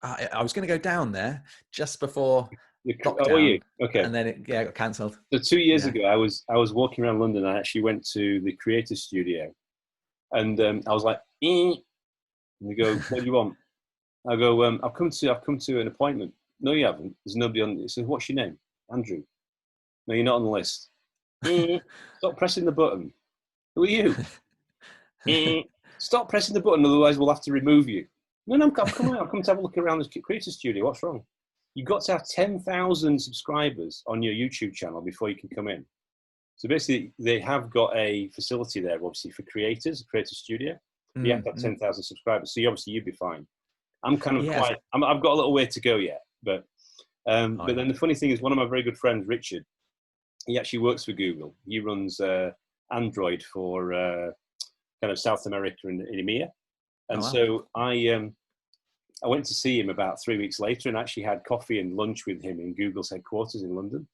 I was going to go down there just before lockdown. Oh, were you? Okay. And then it got cancelled. So 2 years ago, I was walking around London. I actually went to the creator studio, and I was like, and they go, "What do you want?" I go, I've come to an appointment. No, you haven't. There's nobody on. It says, "What's your name?" Andrew. No, you're not on the list. Stop pressing the button. Who are you? Stop pressing the button, otherwise we'll have to remove you. No, I've come to have a look around the creator studio. What's wrong? You've got to have 10,000 subscribers on your YouTube channel before you can come in. So basically, they have got a facility there, obviously, for creators, a creator studio. You have to have 10,000 subscribers. So obviously, you'd be fine. I'm kind of quite. I've got a little way to go yet, but then the funny thing is, one of my very good friends, Richard, he actually works for Google. He runs Android for kind of South America and EMEA. And so I went to see him about 3 weeks later, and actually had coffee and lunch with him in Google's headquarters in London.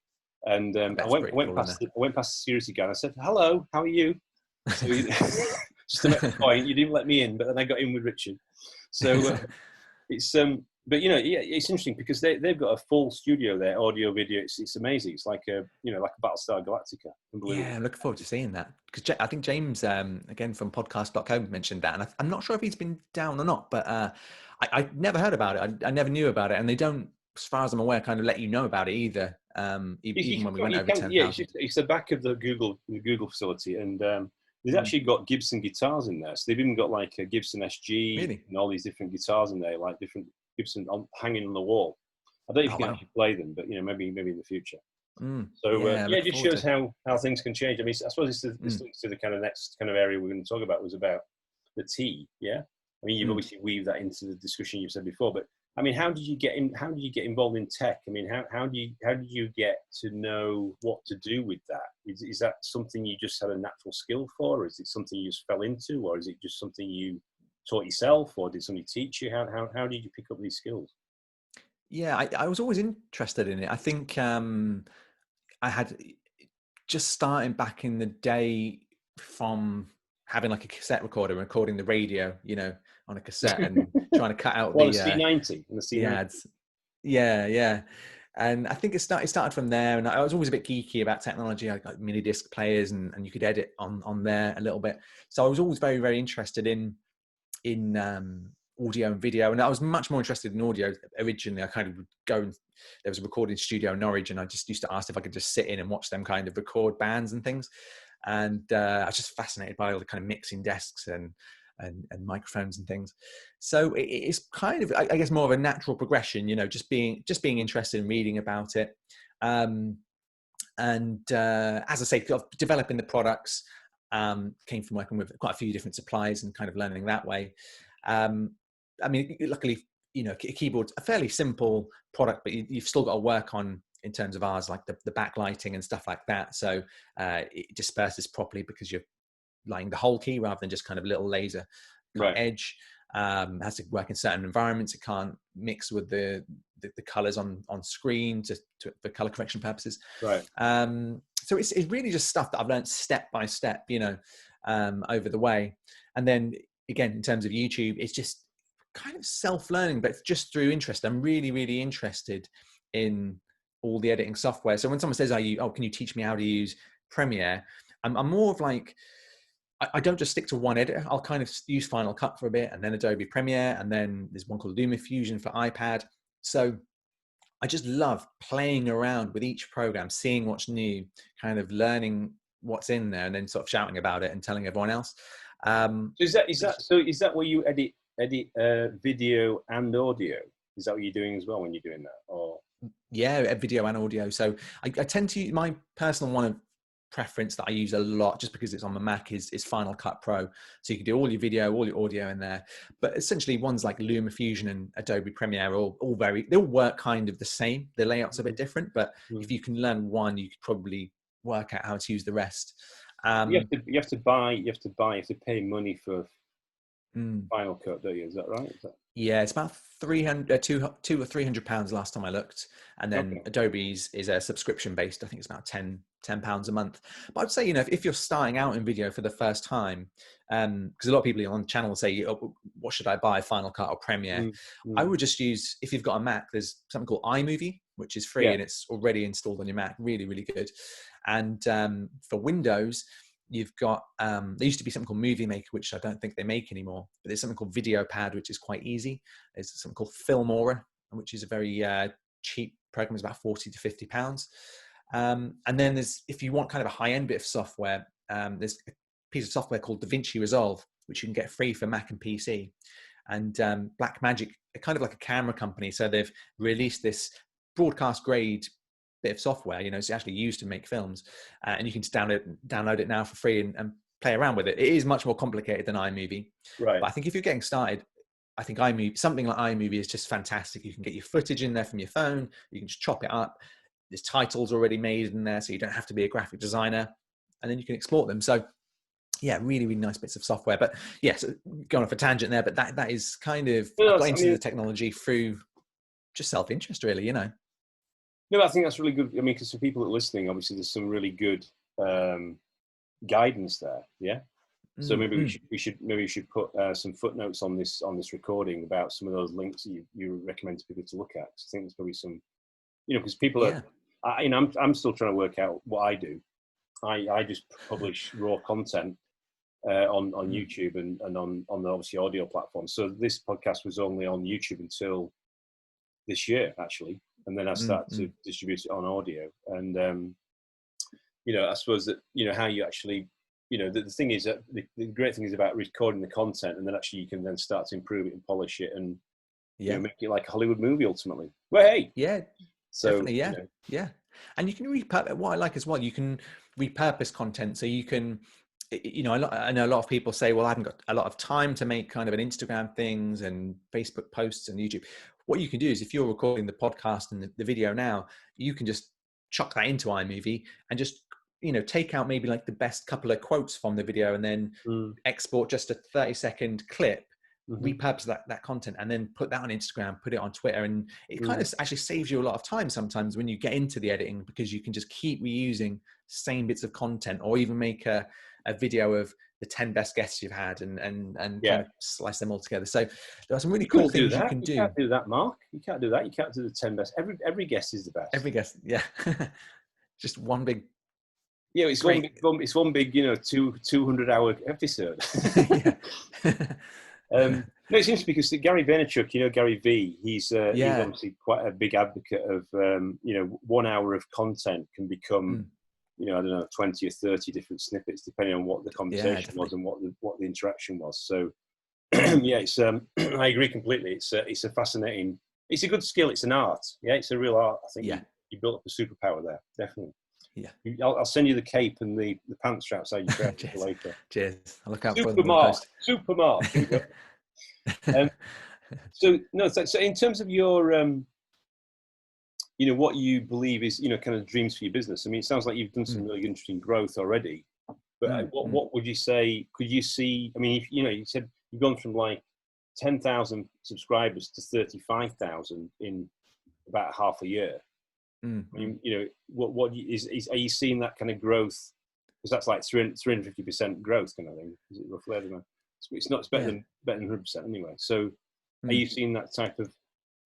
And I went past the security guy and I said, "Hello, how are you?" So just to make the point, you didn't let me in, but then I got in with Richard. So it's but it's interesting because they've got a full studio there, audio, video. It's amazing. It's like a like a Battlestar Galactica. Yeah, I'm looking forward to seeing that, because I think James again from podcast.com mentioned that, and I'm not sure if he's been down or not, but I never heard about it. I never knew about it, and they don't, as far as I'm aware, kind of let you know about it either. Even when we went over 10,000. Yeah, it's the back of the Google facility, and They've actually got Gibson guitars in there. So they've even got like a Gibson SG Really? and all these different guitars in there, like different Gibson hanging on the wall. I don't know if you can actually play them, but maybe in the future. So it just shows how things can change. I mean, I suppose this links to the kind of next kind of area we're going to talk about, was about the T. Yeah, I mean, you've obviously weaved that into the discussion you've said before, but I mean, how did you get involved in tech? I mean, how did you get to know what to do with that? Is that something you just had a natural skill for, or is it something you just fell into, or is it just something you taught yourself, or did somebody teach you? How did you pick up these skills? Yeah, I was always interested in it. I think I had just starting back in the day from having like a cassette recorder, recording the radio, on a cassette and trying to cut out the C90 and the C90. ads. Yeah. And I think it started from there. And I was always a bit geeky about technology. I got mini disc players and you could edit on there a little bit. So I was always very, very interested in audio and video. And I was much more interested in audio originally. I kind of would go and there was a recording studio in Norwich, and I just used to ask if I could just sit in and watch them kind of record bands and things. And I was just fascinated by all the kind of mixing desks and microphones and things. So it's kind of, I guess, more of a natural progression, just being interested in reading about it. And as I say, developing the products came from working with quite a few different suppliers and kind of learning that way. I mean, luckily, a keyboard's a fairly simple product, but you've still got to work on, in terms of ours, like the backlighting and stuff like that. So it disperses properly because you're lighting the whole key rather than just kind of a little laser edge. Has to work in certain environments. It can't mix with the colors on screen for color correction purposes. Right. So it's really just stuff that I've learned step by step, over the way. And then again, in terms of YouTube, it's just kind of self-learning, but just through interest. I'm really, really interested in all the editing software. So when someone says, can you teach me how to use Premiere? I'm more of like, I don't just stick to one editor. I'll kind of use Final Cut for a bit, and then Adobe Premiere, and then there's one called LumaFusion for iPad. So I just love playing around with each program, seeing what's new, kind of learning what's in there, and then sort of shouting about it and telling everyone else. So is that where you edit video and audio? Is that what you're doing as well when you're doing that? Or yeah, video and audio. So I tend to use my personal one of preference that I use a lot, just because it's on the Mac, is Final Cut Pro. So you can do all your video, all your audio in there. But essentially ones like LumaFusion and Adobe Premiere they all work kind of the same. The layout's a bit different, but if you can learn one, you could probably work out how to use the rest. You have to pay money for Final Cut, don't you? Is that right? Yeah, it's about £200 or £300 last time I looked, and then Adobe's is a subscription based. I think it's about £10 a month. But I'd say, if you're starting out in video for the first time, because a lot of people on the channel say, what should I buy, Final Cut or Premiere? I would just use, if you've got a Mac, there's something called iMovie, which is free and it's already installed on your Mac. Really, really good. And for Windows, you've got, there used to be something called Movie Maker, which I don't think they make anymore, but there's something called Video Pad, which is quite easy. There's something called Filmora, which is a very cheap program. It's about £40 to £50. And then there's, if you want kind of a high-end bit of software, there's a piece of software called DaVinci Resolve, which you can get free for Mac and PC. And Blackmagic, kind of like a camera company, so they've released this broadcast grade bit of software, it's actually used to make films, and you can just download it now for free and play around with it. It is much more complicated than iMovie, right? But I think if you're getting started, I think something like iMovie is just fantastic. You can get your footage in there from your phone. You can just chop it up. There's titles already made in there, so you don't have to be a graphic designer, and then you can export them. So yeah, really, really nice bits of software. But yes, going off a tangent there, but that is kind of, I got into the technology through just self-interest, really, No, I think that's really good. I mean, because for people that are listening, obviously there's some really good guidance there. Yeah. So maybe we should put some footnotes on this recording about some of those links that you recommend to people to look at. I think there's probably some, because people are, I'm still trying to work out what I do. I just publish raw content on YouTube and on the obviously audio platform. So this podcast was only on YouTube until this year, actually. And then I started to distribute it on audio. And, I suppose that, how you actually you know, the thing is that the great thing is about recording the content, and then actually you can then start to improve it and polish it, and you know, make it like a Hollywood movie ultimately. Well, hey, so definitely, you know. And you can repurpose. What I like as well, you can repurpose content, so you can, you know, I know a lot of people say, well, I haven't got a lot of time to make kind of an Instagram things and Facebook posts and YouTube. What you can do is, if you're recording the podcast and the video now, you can just chuck that into iMovie and just, you know, take out maybe like the best couple of quotes from the video, and then export just a 30-second clip, repurpose that content, and then put that on Instagram, put it on Twitter. And it kind of actually saves you a lot of time sometimes when you get into the editing, because you can just keep reusing same bits of content, or even make a video of the 10 best guests you've had, and kind of slice them all together. So there are some really cool things you can do. You can't do that, Mark. You can't do that. You can't do the 10 best. Every guest is the best. Every guest, just one big. Yeah, it's one big, you know, 200-hour episode. No, it's interesting because Gary Vaynerchuk, you know, Gary V, he's obviously quite a big advocate of, you know, 1 hour of content can become, you know, I don't know, 20 or 30 different snippets, depending on what the conversation was and what the interaction was. So, it's I agree completely. It's a fascinating, it's a good skill. It's an art. Yeah, it's a real art. I think you built up a superpower there, definitely. Yeah, I'll send you the cape and the pants straps out you later. Cheers. I'll look out for them. Super Mark. So in terms of your, you know, what you believe is, you know, kind of dreams for your business. I mean, it sounds like you've done some really interesting growth already. But what would you say? Could you see? I mean, you know, you said you've gone from like 10,000 subscribers to 35,000 in about half a year. I mean, you know, what is are you seeing that kind of growth? Because that's like 350% growth kind of thing. Is it roughly? I don't know. It's not. It's better than 100% anyway. So, are you seeing that type of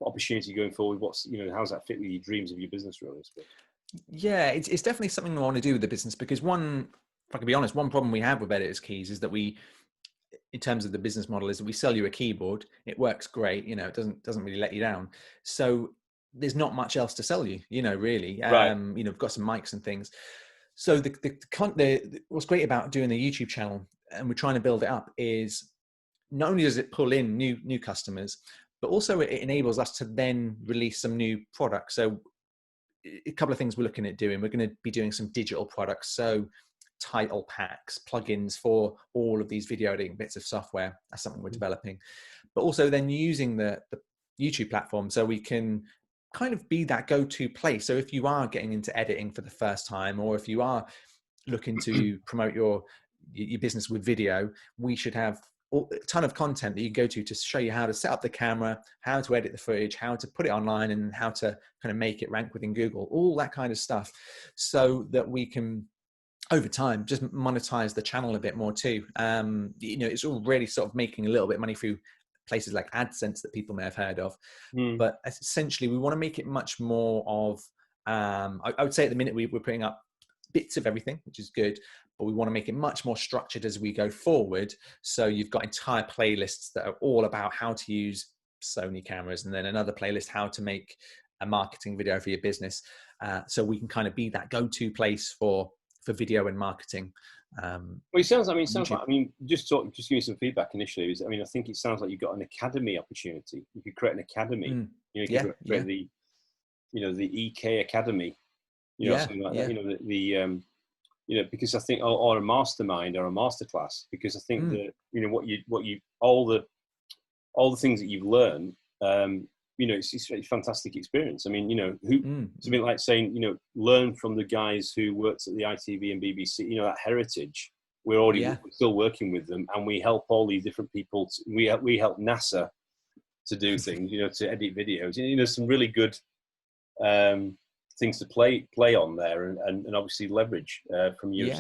opportunity going forward? What's, you know, how's that fit with your dreams of your business, really? Yeah, it's definitely something I want to do with the business, because if I can be honest, one problem we have with EditorsKeys is that in terms of the business model, is that we sell you a keyboard. It works great. You know, it doesn't really let you down. So there's not much else to sell you, you know, really. You know, we've got some mics and things. So what's great about doing the YouTube channel, and we're trying to build it up, is not only does it pull in new customers, but also it enables us to then release some new products. So a couple of things we're looking at doing. We're going to be doing some digital products. So title packs, plugins for all of these video editing bits of software. That's something we're developing. But also then using the YouTube platform, so we can kind of be that go-to place. So if you are getting into editing for the first time, or if you are looking to promote your business with video, we should have a ton of content that you go to show you how to set up the camera, how to edit the footage, how to put it online, and how to kind of make it rank within Google, all that kind of stuff, so that we can, over time, just monetize the channel a bit more too. You know, it's already sort of making a little bit of money through places like AdSense that people may have heard of. But essentially, we want to make it much more of, I would say at the minute we're putting up bits of everything, which is good, but we want to make it much more structured as we go forward. So you've got entire playlists that are all about how to use Sony cameras, and then another playlist, how to make a marketing video for your business. So we can kind of be that go-to place for video and marketing. Well, it sounds like, just give me some feedback initially. I think it sounds like you've got an academy opportunity. You could create an academy. You could create the, you know, the EK Academy, you know, something like that. You know, you know, because I think, or a mastermind or a masterclass, because I think that, you know, all the things that you've learned, you know, it's a fantastic experience. I mean, you know, something like saying, you know, learn from the guys who worked at the ITV and BBC, you know, that heritage. We're still working with them, and we help all these different people. We help NASA to do things, you know, to edit videos. You know, some really good things to play on there, and obviously leverage from you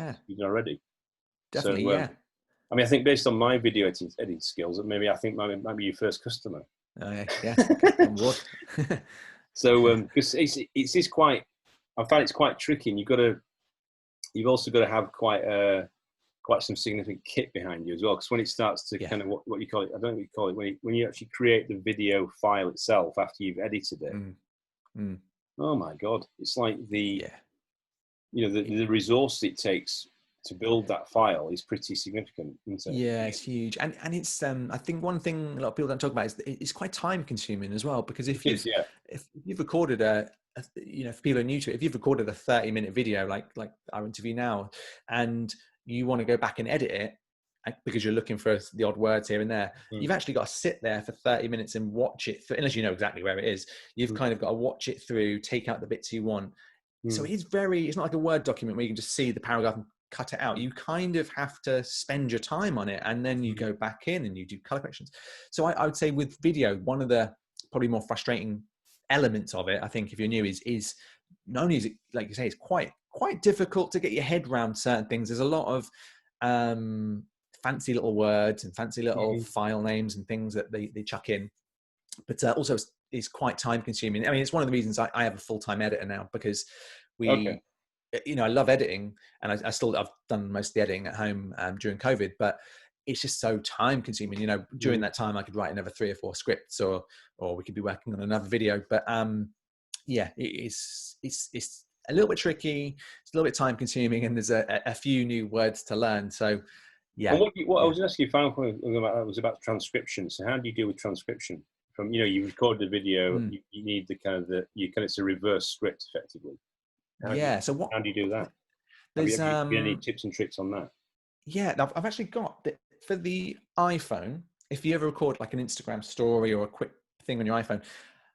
already. Definitely, so, I mean, I think based on my video editing skills, maybe I think might be your first customer. So because it's quite, I find it's quite tricky, and you've also got to have quite some significant kit behind you as well, because when it starts to kind of what you call it, I don't know what you call it, when you actually create the video file itself after you've edited it, oh my god, it's like the you know, the resource it takes to build that file is pretty significant, isn't it? Yeah, it's huge, and it's I think one thing a lot of people don't talk about is that it's quite time consuming as well, because if you've recorded you know, for people who are new to it, if you've recorded a 30-minute video like our interview now, and you want to go back and edit it because you're looking for the odd words here and there, you've actually got to sit there for 30 minutes and watch it through, unless you know exactly where it is. You've kind of got to watch it through, take out the bits you want. So it's not like a Word document where you can just see the paragraph and cut it out. You kind of have to spend your time on it, and then you go back in and you do color corrections. So I would say with video, one of the probably more frustrating elements of it, I think, if you're new, is not only is it, like you say, it's quite difficult to get your head around certain things. There's a lot of fancy little words and fancy little file names and things that they chuck in, but also it's quite time consuming. I mean, it's one of the reasons I have a full-time editor now, because you know, I love editing, and I've done most of the editing at home during COVID, but it's just so time consuming. You know, during that time I could write another 3 or 4 scripts, or we could be working on another video. But yeah, it's a little bit tricky. It's a little bit time consuming, and there's a few new words to learn. So yeah. Well, what I was asking you, final point about that was about transcription. So how do you deal with transcription? From, you know, you recorded a video, you need it's a reverse script effectively. How do you do that? There's have you any tips and tricks on that? Yeah, I've actually got for the iPhone. If you ever record like an Instagram story or a quick thing on your iPhone,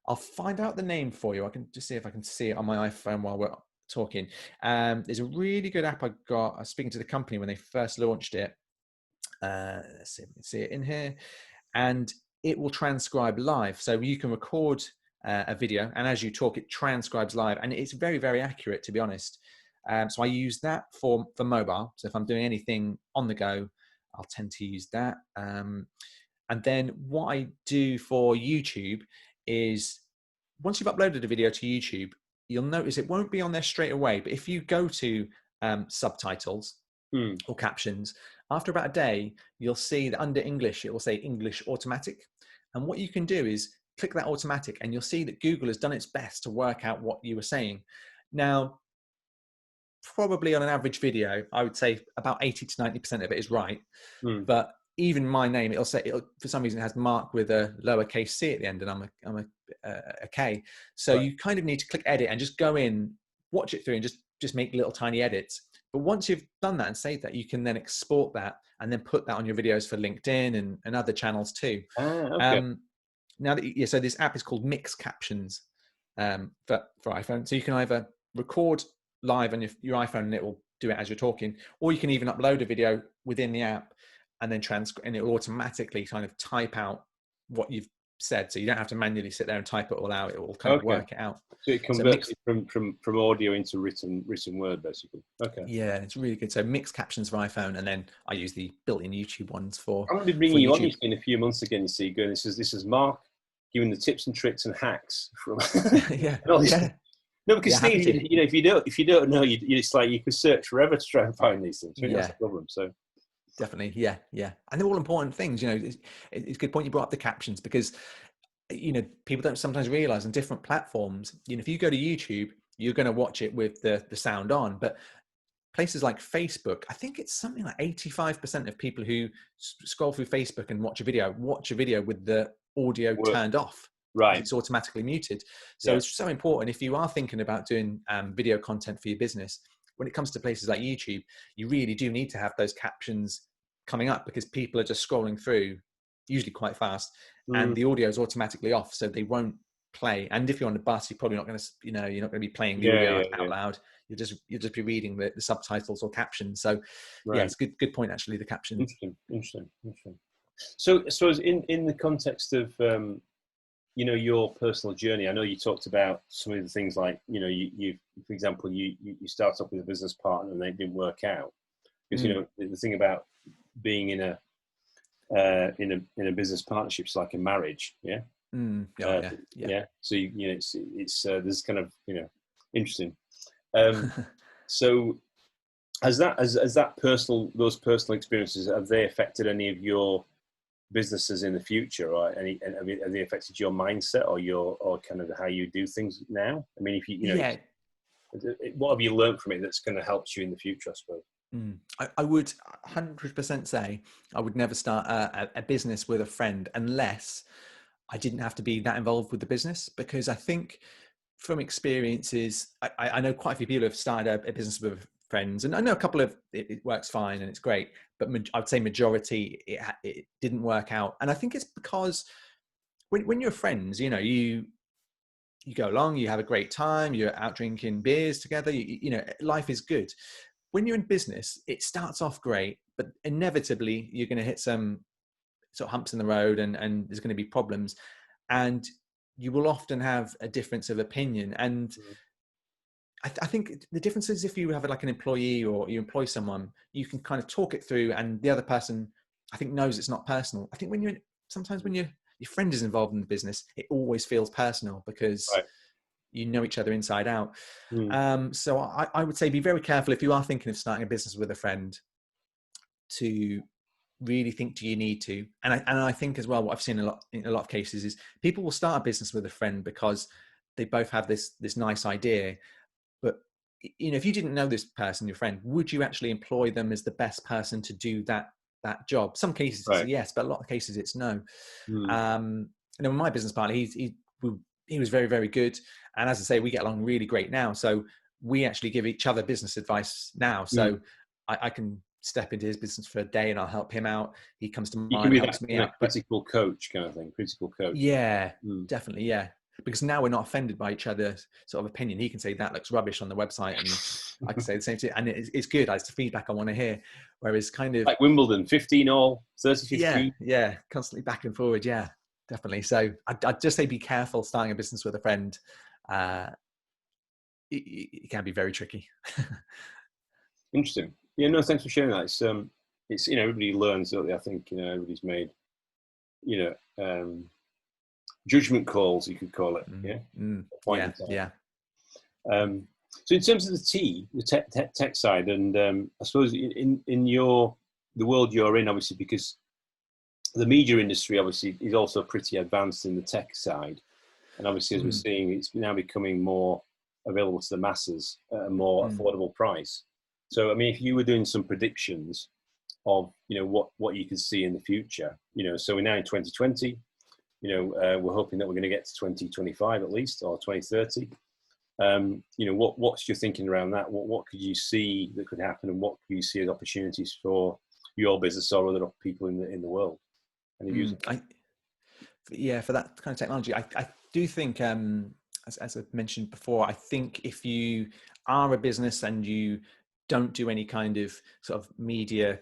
I'll find out the name for you. I can just see if I can see it on my iPhone while we're talking. There's a really good app I got. I was speaking to the company when they first launched it. Let's see if we can see it in here, and it will transcribe live. So you can record a video, and as you talk, it transcribes live, and it's very, very accurate, to be honest. So I use that for mobile. So if I'm doing anything on the go, I'll tend to use that. And then what I do for YouTube is, once you've uploaded a video to YouTube, you'll notice it won't be on there straight away. But if you go to subtitles or captions, after about a day, you'll see that under English, it will say English automatic. And what you can do is click that automatic, and you'll see that Google has done its best to work out what you were saying. Now, probably on an average video, I would say about 80 to 90% of it is right. But even my name, it'll say, for some reason, it has Mark with a lowercase c at the end, and I'm a K. So you kind of need to click edit and just go in, watch it through, and just make little tiny edits. But once you've done that and saved that, you can then export that and then put that on your videos for LinkedIn and other channels too. So this app is called Mix Captions for iPhone. So you can either record live on your iPhone and it will do it as you're talking, or you can even upload a video within the app and then and it will automatically kind of type out what you've said. So you don't have to manually sit there and type it all out. It will kind of work it out. So it converts it from audio into written word, basically. Okay. Yeah, it's really good. So Mix Captions for iPhone, and then I use the built-in YouTube ones for. I'm going to be bringing you on in a few months again. You see, going, this is Mark giving the tips and tricks and hacks from. No, because Steve, you know, if you don't know, it's like you could search forever to try and find these things. That's the problem. So. Definitely, yeah, and they're all important things. You know, it's a good point you brought up the captions, because you know, people don't sometimes realize on different platforms, you know, if you go to YouTube, you're going to watch it with the sound on, but places like Facebook, I think it's something like 85% of people who scroll through Facebook and watch a video with the audio turned off. Right, it's automatically muted. So it's so important if you are thinking about doing video content for your business. When it comes to places like YouTube, you really do need to have those captions coming up, because people are just scrolling through, usually quite fast, and the audio is automatically off, so they won't play. And if you're on the bus, you're probably not going to, you're not going to be playing the audio out loud. You'll just be reading the subtitles or captions. So it's a good point, actually, the captions. Interesting. So in the context of you know, your personal journey, I know you talked about some of the things like, you know, you for example, you start off with a business partner and it didn't work out, because you know, the thing about being in a business partnership is like a marriage. So you know, it's this kind of, you know, interesting. So has those personal experiences, have they affected any of your businesses in the future, or have they affected your mindset or kind of how you do things now? I mean, if you know, what have you learned from it that's going to help you in the future, I suppose? I would 100% say I would never start a business with a friend unless I didn't have to be that involved with the business, because I think from experiences, I know quite a few people have started a business with friends, and I know a couple of it works fine and it's great, but I'd say majority it didn't work out. And I think it's because when you're friends, you go along, you have a great time, you're out drinking beers together, life is good. When you're in business, it starts off great, but inevitably you're going to hit some sort of humps in the road, and there's going to be problems, and you will often have a difference of opinion. And I think the difference is, if you have like an employee or you employ someone, you can kind of talk it through, and the other person, I think, knows it's not personal. I think sometimes when your friend is involved in the business, it always feels personal because you know each other inside out. So I would say be very careful if you are thinking of starting a business with a friend, to really think, do you need to? And I think as well, what I've seen in a lot of cases is people will start a business with a friend because they both have this nice idea. But if you didn't know this person, your friend, would you actually employ them as the best person to do that job? Some cases it's yes, but a lot of cases it's no. My business partner, he was very, very good, and as I say, we get along really great now. So we actually give each other business advice now. So I can step into his business for a day and I'll help him out. He comes to mine, helps me out. Critical coach kind of thing. Critical coach. Yeah, definitely. Yeah. Because now we're not offended by each other's sort of opinion. He can say that looks rubbish on the website, and I can say the same thing. And it's good. It's the feedback I want to hear. Whereas kind of like Wimbledon, 15-all, 30-15. Yeah, constantly back and forward. Yeah, definitely. So I'd just say be careful starting a business with a friend. It can be very tricky. Interesting. Yeah, no, thanks for sharing that. It's everybody learns, don't they? I think everybody's made judgment calls, you could call it. Yeah. So in terms of the tech side, and I suppose in the world you're in, obviously, because the media industry obviously is also pretty advanced in the tech side, and obviously as we're seeing, it's now becoming more available to the masses at a more affordable price. So I mean, if you were doing some predictions of what you could see in the future, so we're now in 2020. We're hoping that we're going to get to 2025 at least, or 2030. What's your thinking around that? What could you see that could happen, and what do you see as opportunities for your business or other people in the world? For that kind of technology, I do think, as I've mentioned before, I think if you are a business and you don't do any kind of sort of media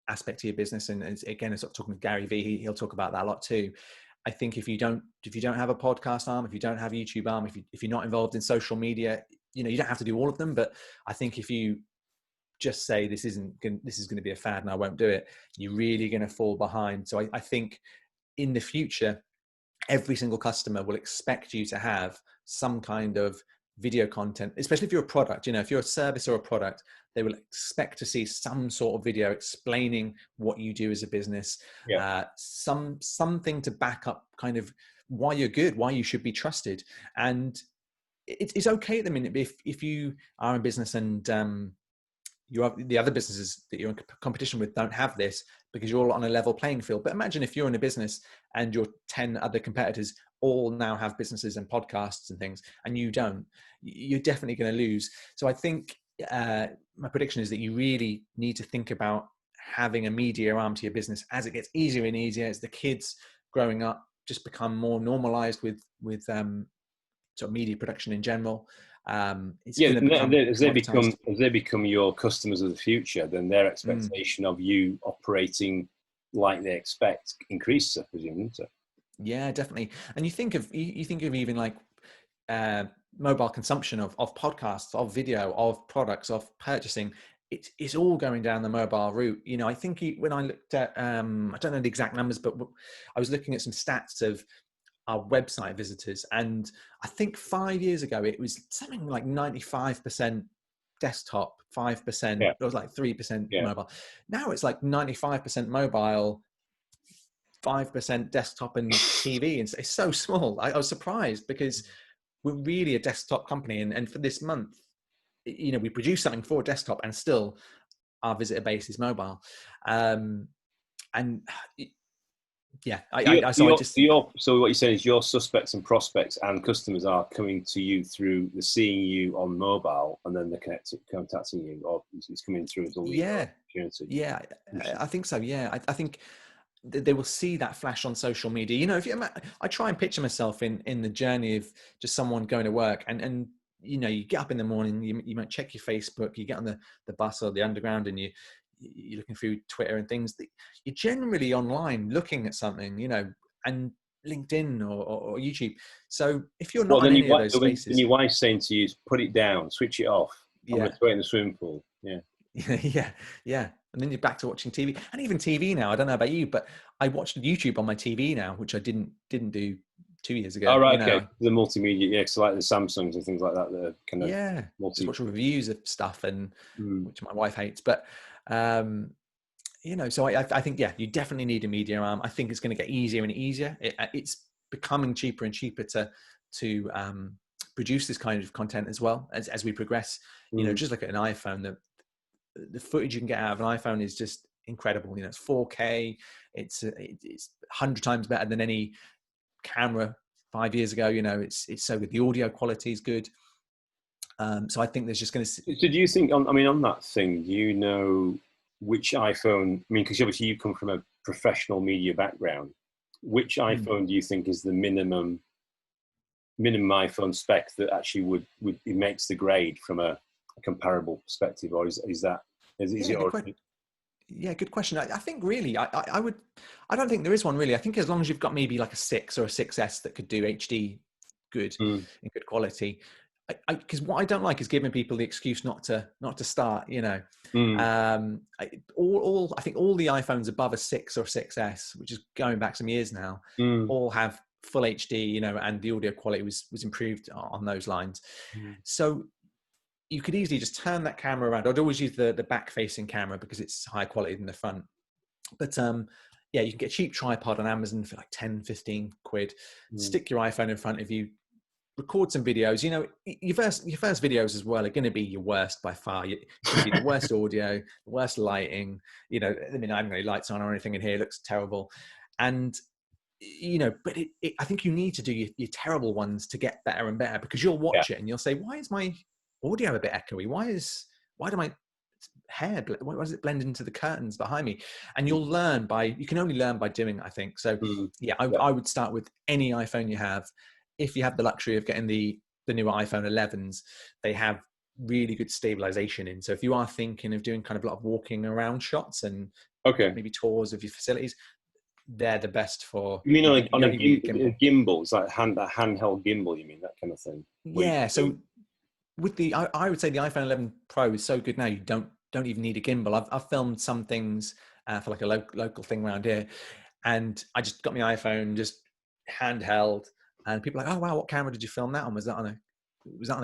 aspect to your business, and again, sort of talking with Gary Vee, he'll talk about that a lot too. I think if you don't have a podcast arm, if you don't have a YouTube arm, if you're not involved in social media, you don't have to do all of them. But I think if you just say this is going to be a fad and I won't do it, you're really going to fall behind. So I think in the future, every single customer will expect you to have some kind of video content, especially if you're a product. If you're a service or a product, they will expect to see some sort of video explaining what you do as a business, something to back up kind of why you're good, why you should be trusted. And it's okay at the minute if you are in business and the other businesses that you're in competition with don't have this, because you're all on a level playing field. But imagine if you're in a business and your 10 other competitors all now have businesses and podcasts and things, and you don't, you're definitely going to lose. So I think my prediction is that you really need to think about having a media arm to your business as it gets easier and easier, as the kids growing up just become more normalized with sort of media production in general. As they become your customers of the future, then their expectation of you operating like they expect increases, I presume, isn't it? Yeah, definitely. And you think of even like mobile consumption of podcasts, of video, of products, of purchasing. It's all going down the mobile route. I think when I looked at, I don't know the exact numbers, but I was looking at some stats of our website visitors, and I think 5 years ago it was something like 95% desktop, 5%, it was like 3% mobile. Now it's like 95% mobile, 5% desktop and TV, and it's so small. I was surprised because we're really a desktop company, and for this month, we produce something for desktop, and still our visitor base is mobile. And yeah, so what you're saying is your suspects and prospects and customers are coming to you through the seeing you on mobile, and then they're contacting you, or it's coming through as a lead opportunity. Yeah, I think so. Yeah, I think they will see that flash on social media. You know, I try and picture myself in the journey of just someone going to work, and you know, you get up in the morning, you might check your Facebook, you get on the bus or the underground, and you're looking through Twitter and things. That you're generally online looking at something, you know, and LinkedIn or YouTube. So if you're not in any of those spaces, then your wife's saying to you, put it down, switch it off. I'm going to throw it in the swimming pool. Yeah. Yeah. And then you're back to watching TV, and even TV now. I don't know about you, but I watched YouTube on my TV now, which I didn't do 2 years ago. Oh, right, okay. The multimedia, so like the Samsungs and things like that. The kind of just watch reviews of stuff, and which my wife hates. But you know, so I think you definitely need a media arm. I think it's going to get easier and easier. It's becoming cheaper and cheaper to produce this kind of content as well as we progress. You know, just look at an iPhone. The footage you can get out of an iPhone is just incredible. You know, it's 4K. It's 100 times better than any camera 5 years ago. You know, it's so good. The audio quality is good. So I think there's just going to. So do you think? On that thing, do you know which iPhone? I mean, because obviously you come from a professional media background. Which iPhone do you think is the minimum iPhone spec that actually would it makes the grade from a comparable perspective, or is it? Yeah, good question. I think really, I don't think there is one really. I think as long as you've got maybe like a 6 or a 6S that could do HD good in good quality. Because what I don't like is giving people the excuse not to start. You know, I think all the iPhones above a 6 or 6S, which is going back some years now, all have full HD. You know, and the audio quality was improved on those lines. So you could easily just turn that camera around. I'd always use the back-facing camera because it's higher quality than the front. But you can get a cheap tripod on Amazon for like 10, 15 quid. Stick your iPhone in front of you, record some videos. You know, your first videos as well are going to be your worst by far. It's going to be the worst audio, the worst lighting. You know, I mean, I haven't got any lights on or anything in here. It looks terrible. And you know, but I think you need to do your terrible ones to get better and better, because you'll watch it and you'll say, why is my audio a bit echoey? Why do my hair, why does it blend into the curtains behind me? And you can only learn by doing, I think. So I would start with any iPhone you have. If you have the luxury of getting the newer iPhone 11s, they have really good stabilization in. So if you are thinking of doing kind of a lot of walking around shots and maybe tours of your facilities, they're the best for. You mean on a gimbal? It's like that handheld gimbal, you mean, that kind of thing? Yeah, so with I would say the iPhone 11 Pro is so good now, you don't even need a gimbal. I've filmed some things for like a local thing around here, and I just got my iPhone just handheld, and people are like, oh wow, what camera did you film that on? Was that on a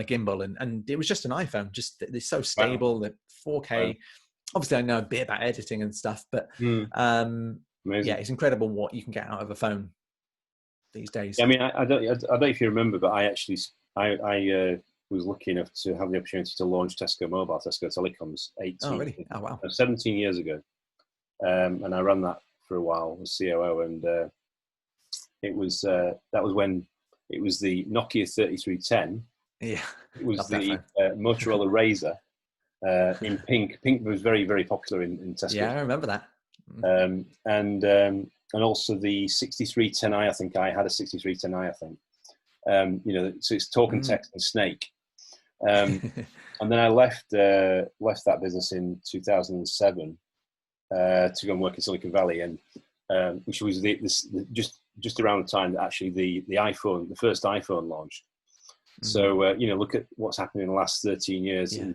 gimbal? And it was just an iPhone. Just they're so stable, the 4K. Wow. Obviously, I know a bit about editing and stuff, but it's incredible what you can get out of a phone these days. Yeah, I mean, I don't know if you remember, but I was lucky enough to have the opportunity to launch Tesco Telecoms 17 years ago, and I ran that for a while as COO, and that was when it was the Nokia 3310. Yeah, it was the Motorola Razr in pink. Pink was very, very popular in Tesco. Yeah, I remember that. And also the 6310i. I think I had a 6310i. I think. You know, so it's talk and text and Snake. And then I left that business in 2007 to go and work in Silicon Valley, and which was just around the time that actually the first iPhone launched. So you know, look at what's happened in the last 13 years in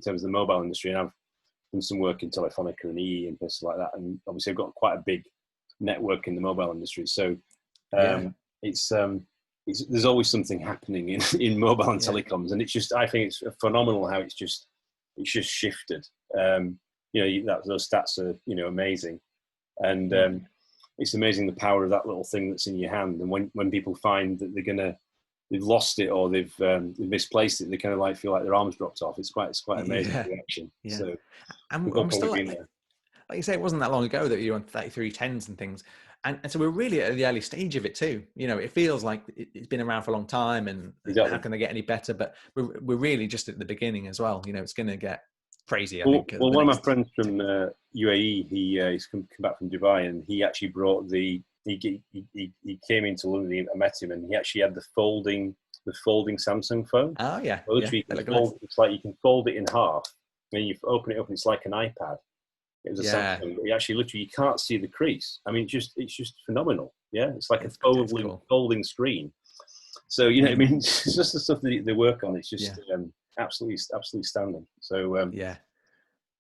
terms of the mobile industry, and I've done some work in Telefonica and EE and places like that, and obviously I've got quite a big network in the mobile industry. So there's always something happening in mobile and telecoms, and I think it's phenomenal how it's just shifted. You know, those stats are, you know, amazing, and it's amazing the power of that little thing that's in your hand. And when people find that they're lost it or they've misplaced it. They kind of like feel like their arms dropped off. It's quite amazing reaction. Yeah. So I'm still like you say, it wasn't that long ago that you were on 3310s and things. And so we're really at the early stage of it too. You know, it feels like it's been around for a long time and how can they get any better? But we're really just at the beginning as well. You know, it's going to get crazy, I think. Well, one of my friends from UAE, he's come back from Dubai, and he actually brought he came into London. I met him, and he actually had the folding Samsung phone. Oh yeah. So literally, it's like you can fold it in half, and you open it up, and it's like an iPad. It was a Samsung, but you actually literally you can't see the crease. I mean, it's just phenomenal. Yeah, it's like a folding screen. So you know, I mean, it's just the stuff that they work on. It's just absolutely stunning. So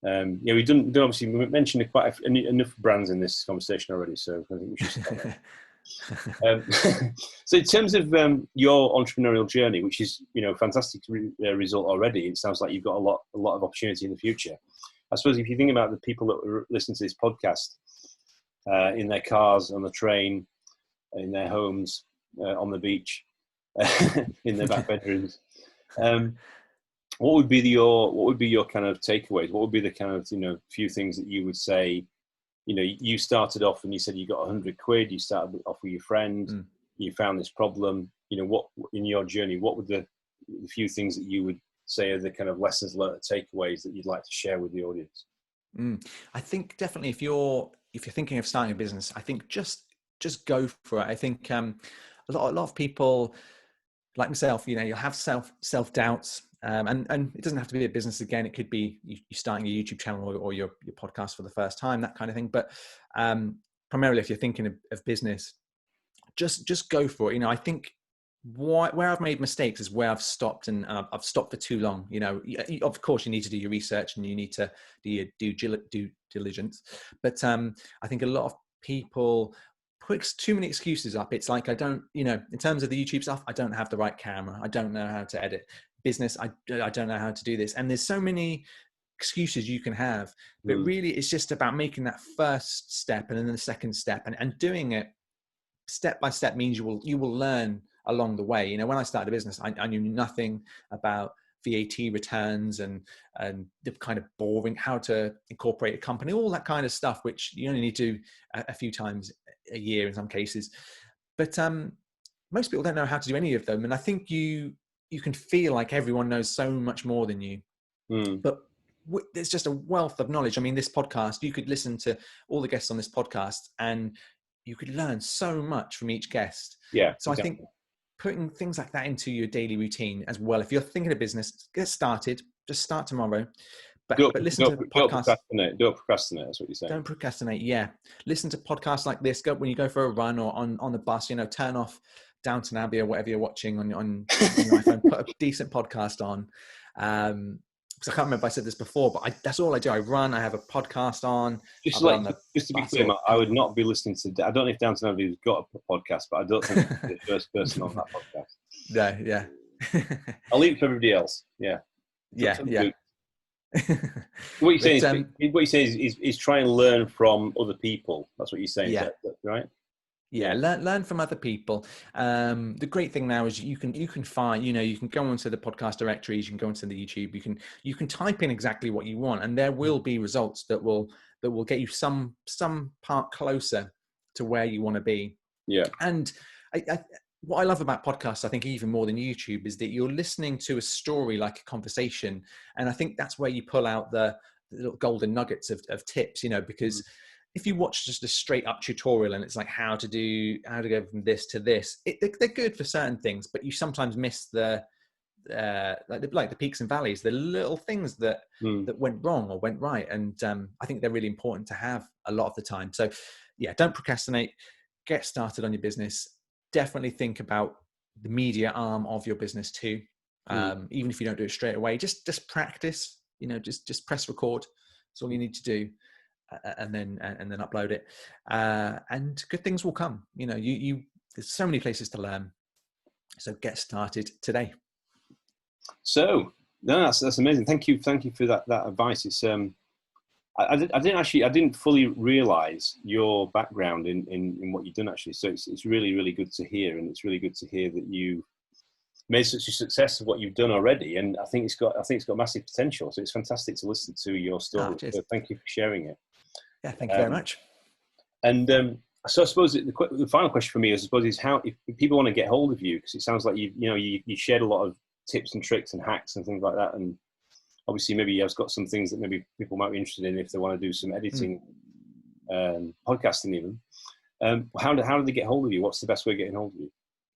we've done obviously we mentioned quite enough brands in this conversation already. So I think we should start. So in terms of your entrepreneurial journey, which is fantastic result already, it sounds like you've got a lot of opportunity in the future. I suppose if you think about the people that listen to this podcast in their cars, on the train, in their homes, on the beach, in their back bedrooms, what would be your kind of takeaways? What would be the kind of few things that you would say? You started off and you said you got 100 quid. You started off with your friend. You found this problem. What in your journey? What would the few things that you would say are the kind of lessons learned, takeaways that you'd like to share with the audience? I think definitely if you're thinking of starting a business, I think just go for it. I think a lot of people like myself, you'll have self doubts, and it doesn't have to be a business. Again, it could be you starting a YouTube channel or your podcast for the first time, that kind of thing. But primarily, if you're thinking of business, just go for it. I think where I've made mistakes is where I've stopped, and I've stopped for too long. Of course, you need to do your research and you need to do your due diligence. But I think a lot of people put too many excuses up. It's like, I don't, in terms of the YouTube stuff, I don't have the right camera. I don't know how to edit. Business, I don't know how to do this. And there's so many excuses you can have. But really, it's just about making that first step and then the second step, and doing it step by step means you will learn along the way. When I started a business, I knew nothing about VAT returns and the kind of boring how to incorporate a company, all that kind of stuff, which you only need to do a few times a year in some cases. But most people don't know how to do any of them. And I think you can feel like everyone knows so much more than you. But there's just a wealth of knowledge. I mean, this podcast, you could listen to all the guests on this podcast and you could learn so much from each guest. Yeah. So exactly. I think putting things like that into your daily routine as well. If you're thinking of business, get started. Just start tomorrow. But listen to podcasts. Don't procrastinate. That's what you're saying. Don't procrastinate. Yeah. Listen to podcasts like this. Go when you go for a run or on the bus. Turn off Downton Abbey or whatever you're watching on your iPhone. Put a decent podcast on. Because I can't remember if I said this before, but that's all I do. I run. I have a podcast on. Just to be clear, I would not be listening to. I don't know if Downton Abbey's got a podcast, but I don't think I'm the first person on that podcast. No, yeah. I'll leave it for everybody else. Yeah. Yeah. What you're saying is try and learn from other people. That's what you're saying, yeah. Right? Yeah, learn from other people. The great thing now is you can find, you can go onto the podcast directories, you can go into the YouTube, you can type in exactly what you want, and there will be results that will get you some part closer to where you want to be. Yeah. And what I love about podcasts, I think even more than YouTube, is that you're listening to a story like a conversation, and I think that's where you pull out the little golden nuggets of tips, because if you watch just a straight up tutorial and it's like how to go from this to this, they're good for certain things, but you sometimes miss the peaks and valleys, the little things that went wrong or went right. And I think they're really important to have a lot of the time. So yeah, don't procrastinate, get started on your business. Definitely think about the media arm of your business too. Even if you don't do it straight away, just practice, just press record. That's all you need to do. And then upload it, and good things will come. There's so many places to learn. So get started today. So no, that's amazing. Thank you for that advice. It's I didn't fully realize your background in what you've done actually. So it's really, really good to hear, and it's really good to hear that you made such a success of what you've done already, and I think it's got massive potential. So it's fantastic to listen to your story. So thank you for sharing it. Yeah, thank you very much. And so I suppose the final question for me, I suppose, is how, if people want to get hold of you, because it sounds like you shared a lot of tips and tricks and hacks and things like that, and obviously maybe you've got some things that maybe people might be interested in if they want to do some editing, podcasting even. How do they get hold of you? What's the best way of getting hold of you?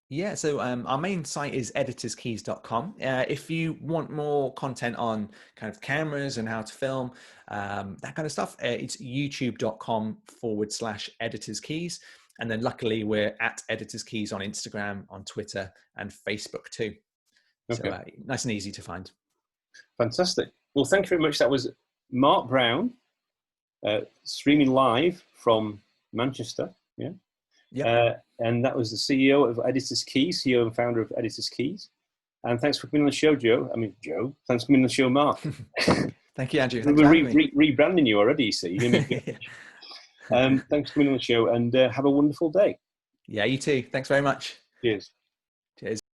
Yeah, so our main site is EditorsKeys.com. If you want more content on kind of cameras and how to film, that kind of stuff, it's youtube.com/EditorsKeys. And then luckily we're at EditorsKeys on Instagram, on Twitter, and Facebook too. Okay. So nice and easy to find. Fantastic. Well, thank you very much. That was Mark Brown, streaming live from Manchester. Yeah. Yep. And that was the CEO of EditorsKeys, CEO and founder of EditorsKeys. And thanks for coming on the show, Joe. Thanks for coming on the show, Mark. Thank you, Andrew. We're rebranding you already, you see. Thanks for coming on the show, and have a wonderful day. Yeah, you too. Thanks very much. Cheers.